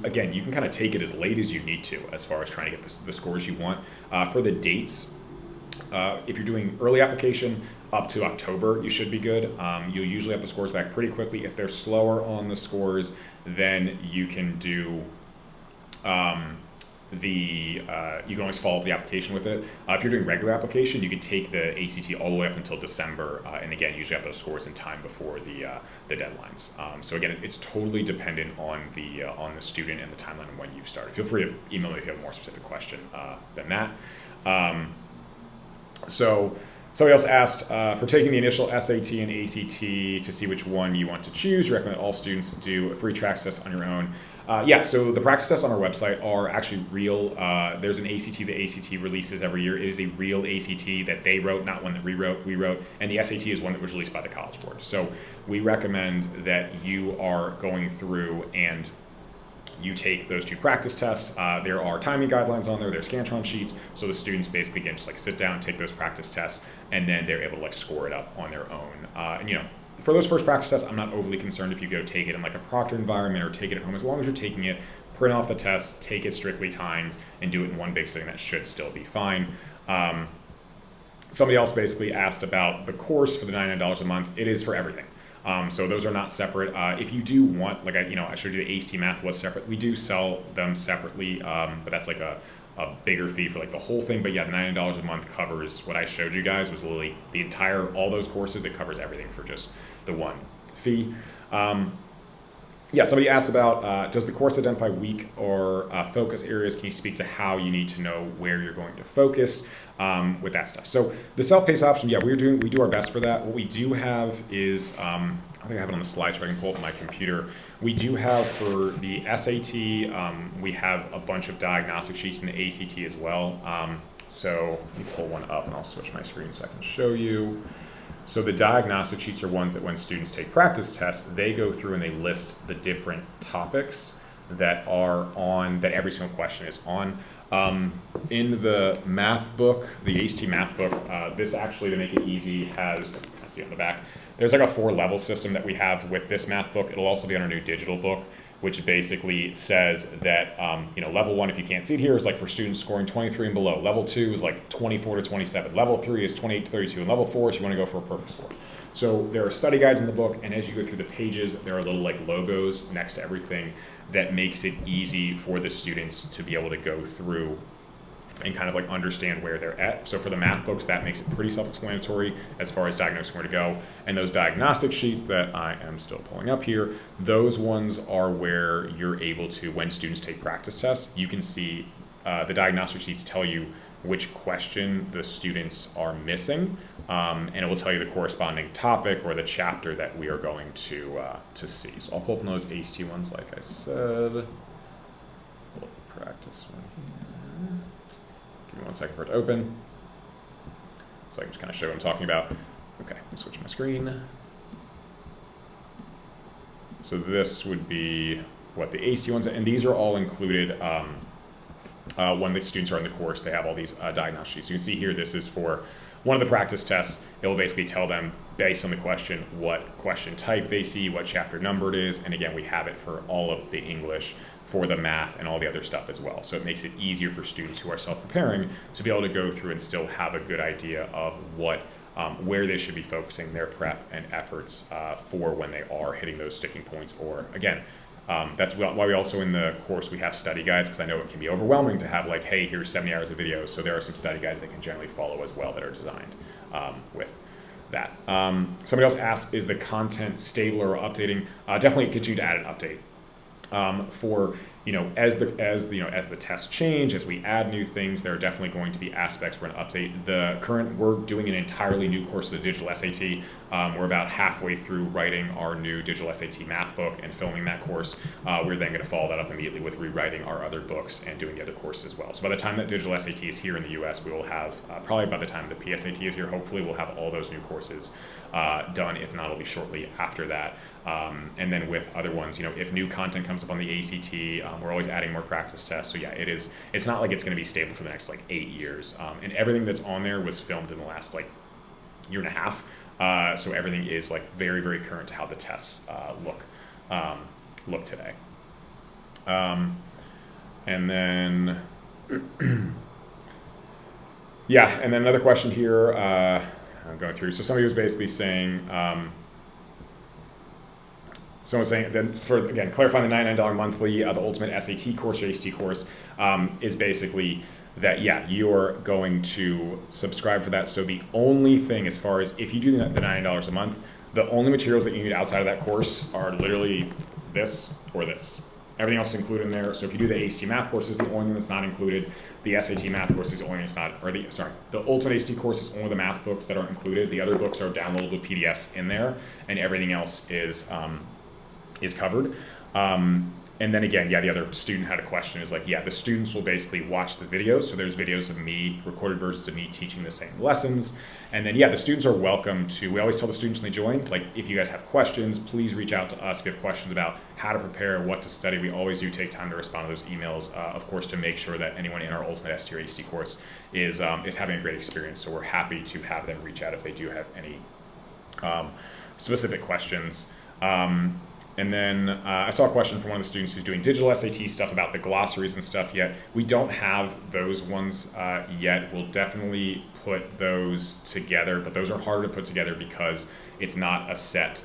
again, you can kind of take it as late as you need to as far as trying to get the scores you want. For the dates, if you're doing early application up to October, you should be good. You'll usually have the scores back pretty quickly. If they're slower on the scores, then you can do you can always follow up the application with it. If you're doing regular application, you can take the ACT all the way up until December, and again, usually have those scores in time before the deadlines. So again, it's totally dependent on the student and the timeline and when you've started. Feel free to email me if you have a more specific question than that. So somebody else asked, for taking the initial SAT and ACT to see which one you want to choose, you recommend all students do a free practice test on your own. So the practice tests on our website are actually real. There's an ACT the ACT releases every year. It is a real ACT that they wrote, not one that we wrote. And the SAT is one that was released by the College Board. So we recommend that you are going through and you take those two practice tests. There are timing guidelines on there. There's Scantron sheets. So the students basically can just sit down, take those practice tests, and then they're able to score it up on their own. For those first practice tests, I'm not overly concerned if you go take it in a proctored environment or take it at home. As long as you're taking it, print off the test, take it strictly timed, and do it in one big sitting, that should still be fine. Somebody else basically asked about the course for the $99 a month. It is for everything. So those are not separate. If you do want, I showed you the ACT math was separate. We do sell them separately, but that's a bigger fee for the whole thing. But yeah, the $99 a month covers what I showed you guys was literally the entire, all those courses. It covers everything for just the one fee. Somebody asked about, does the course identify weak or focus areas? Can you speak to how you need to know where you're going to focus with that stuff? So the self-paced option, we do our best for that. What we do have is, I think I have it on the slide so I can pull up on my computer. We do have for the SAT, we have a bunch of diagnostic sheets in the ACT as well. So let me pull one up and I'll switch my screen so I can show you. So the diagnostic sheets are ones that when students take practice tests, they go through and they list the different topics that are on, that every single question is on. In the math book, the ACT math book, this actually, to make it easy, has, I see on the back, there's a 4-level system that we have with this math book. It'll also be on our new digital book, which basically says that, level 1, if you can't see it here, is for students scoring 23 and below. Level 2 is 24 to 27. Level 3 is 28 to 32. And level 4 is you want to go for a perfect score. So there are study guides in the book, and as you go through the pages, there are little logos next to everything that makes it easy for the students to be able to go through and kind of understand where they're at. So for the math books, that makes it pretty self-explanatory as far as diagnosing where to go. And those diagnostic sheets that I am still pulling up here, those ones are where you're able to, when students take practice tests, you can see the diagnostic sheets tell you which question the students are missing, and it will tell you the corresponding topic or the chapter that we are going to see. So I'll pull up one of those ACT ones, like I said. Pull up the practice one here. Give me 1 second for it to open, so I can just kind of show what I'm talking about. Okay, let me switch my screen. So this would be what the ACT ones, and these are all included when the students are in the course. They have all these diagnostic sheets. You can see here, this is for one of the practice tests. It will basically tell them, based on the question, what question type they see, what chapter number it is, and again, we have it for all of the English, for the math, and all the other stuff as well. So it makes it easier for students who are self-preparing to be able to go through and still have a good idea of what, where they should be focusing their prep and efforts for when they are hitting those sticking points. Or again, that's why we also in the course we have study guides, because I know it can be overwhelming to have hey, here's 70 hours of videos. So there are some study guides they can generally follow as well that are designed with that. Somebody else asked, is the content stable or updating? Definitely continue to add an update. For as the tests change, as we add new things, there are definitely going to be aspects we're going to update. We're doing an entirely new course of the digital SAT. We're about halfway through writing our new digital SAT math book and filming that course. We're then going to follow that up immediately with rewriting our other books and doing the other courses as well. So by the time that digital SAT is here in the US, we will have, probably by the time the PSAT is here, hopefully we'll have all those new courses done. If not, it'll be shortly after that. And then with other ones, if new content comes up on the ACT, we're always adding more practice tests. So yeah, it's not like it's going to be stable for the next 8 years. And everything that's on there was filmed in the last year and a half. So everything is very, very current to how the tests look today. And then, yeah, and then another question here, I'm going through. So somebody was basically saying, someone was saying that for, again, clarifying the $99 monthly, the ultimate SAT course or ACT course is basically that, yeah, you're going to subscribe for that. So the only thing, as far as if you do the $99 a month, the only materials that you need outside of that course are literally this or this. Everything else is included in there. So if you do the ACT math course, is the only thing that's not included. The SAT math course is the only thing that's not, the ultimate ACT course is only the math books that aren't included. The other books are downloadable PDFs in there, and everything else is covered. And then again, yeah, the other student had a question is the students will basically watch the videos. So there's videos of me, recorded versions of me teaching the same lessons. And then, yeah, the students are welcome to, we always tell the students when they join, if you guys have questions, please reach out to us if you have questions about how to prepare, what to study. We always do take time to respond to those emails, of course, to make sure that anyone in our Ultimate ST or ACT course is having a great experience. So we're happy to have them reach out if they do have any specific questions. And then I saw a question from one of the students who's doing digital SAT stuff about the glossaries and stuff yet. We don't have those ones yet. We'll definitely put those together, but those are harder to put together because it's not a set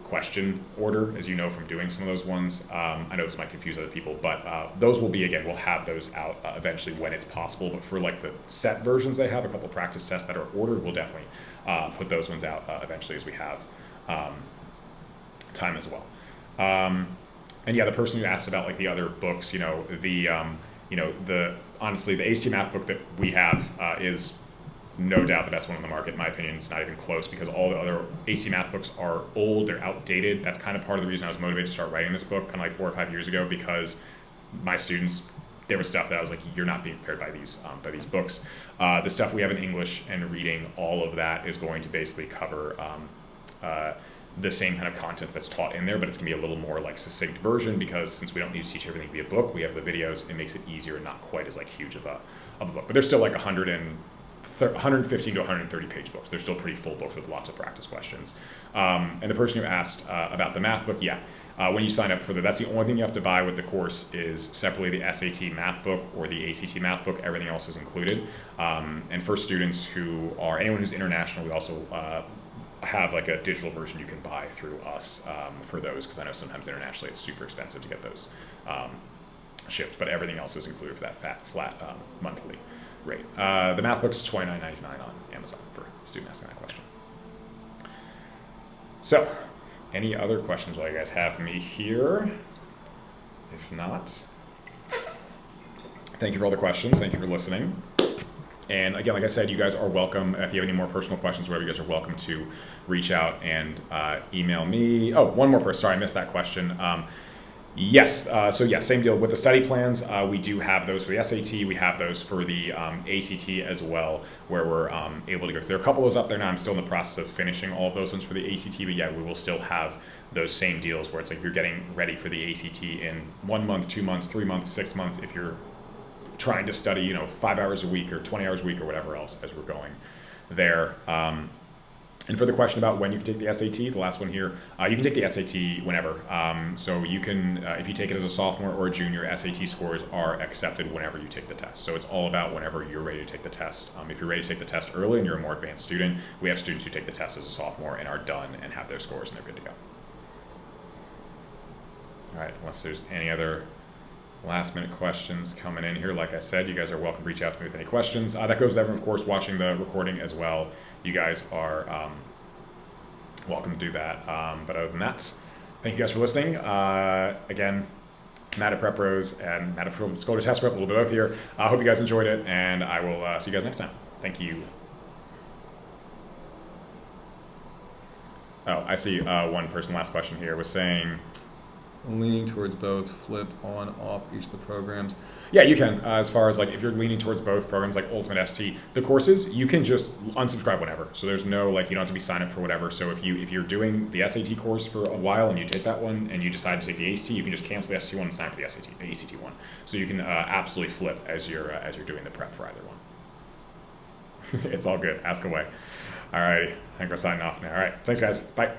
question order, as you know from doing some of those ones. I know this might confuse other people, but those will be, again, we'll have those out eventually when it's possible. But for the set versions they have, a couple practice tests that are ordered, we'll definitely put those ones out eventually as we have time as well. And yeah, the person who asked about the other books, honestly, the ACT math book that we have is no doubt the best one on the market. In my opinion, it's not even close because all the other ACT math books are old, they're outdated. That's kind of part of the reason I was motivated to start writing this book, kind of 4 or 5 years ago, because my students, there was stuff that I was you're not being prepared by these books. The stuff we have in English and reading, all of that is going to basically cover the same kind of content that's taught in there, but it's gonna be a little more succinct version because since we don't need to teach everything via book, we have the videos. It makes it easier and not quite as huge of a book. But they're still 115 to 130 page books. They're still pretty full books with lots of practice questions. And the person who asked about the math book, yeah, when you sign up for that's the only thing you have to buy with the course is separately the SAT math book or the ACT math book. Everything else is included. And for students who are, anyone who's international, we also have a digital version you can buy through us for those, because I know sometimes internationally it's super expensive to get those shipped, but everything else is included for that flat monthly rate. The math book's $29.99 on Amazon for a student asking that question. So, any other questions while you guys have me here? If not, thank you for all the questions. Thank you for listening. And again, like I said, you guys are welcome. If you have any more personal questions, whatever, you guys are welcome to reach out and email me. Oh, one more person. Sorry, I missed that question. Yes. So yeah, same deal with the study plans. We do have those for the SAT. We have those for the ACT as well, where we're able to go. There are a couple of those up there now. I'm still in the process of finishing all of those ones for the ACT, but yeah, we will still have those same deals where it's you're getting ready for the ACT in 1 month, 2 months, 3 months, 6 months. If you're trying to study, 5 hours a week or 20 hours a week or whatever else as we're going there. And for the question about when you can take the SAT, the last one here, you can take the SAT whenever. So you can, if you take it as a sophomore or a junior, SAT scores are accepted whenever you take the test. So it's all about whenever you're ready to take the test. If you're ready to take the test early and you're a more advanced student, we have students who take the test as a sophomore and are done and have their scores and they're good to go. All right, unless there's any other last minute questions coming in here. Like I said, you guys are welcome to reach out to me with any questions. That goes to everyone, of course, watching the recording as well. You guys are welcome to do that. But other than that, thank you guys for listening. Again, Matt at Prep Pros and Matt at Scholar Test Prep, a little bit both here. I hope you guys enjoyed it, and I will see you guys next time. Thank you. Oh, I see one person, last question here, was saying... Leaning towards both, flip on, off each of the programs. Yeah, you can. As far as like if you're leaning towards both programs like Ultimate ST, the courses, you can just unsubscribe whenever. So there's no like you don't have to be signed up for whatever. So if you're doing the SAT course for a while and you take that one and you decide to take the ACT, you can just cancel the SAT one and sign up for the ACT one. So you can absolutely flip as you're doing the prep for either one. It's all good. Ask away. All righty. I think we're signing off now. All right. Thanks, guys. Bye.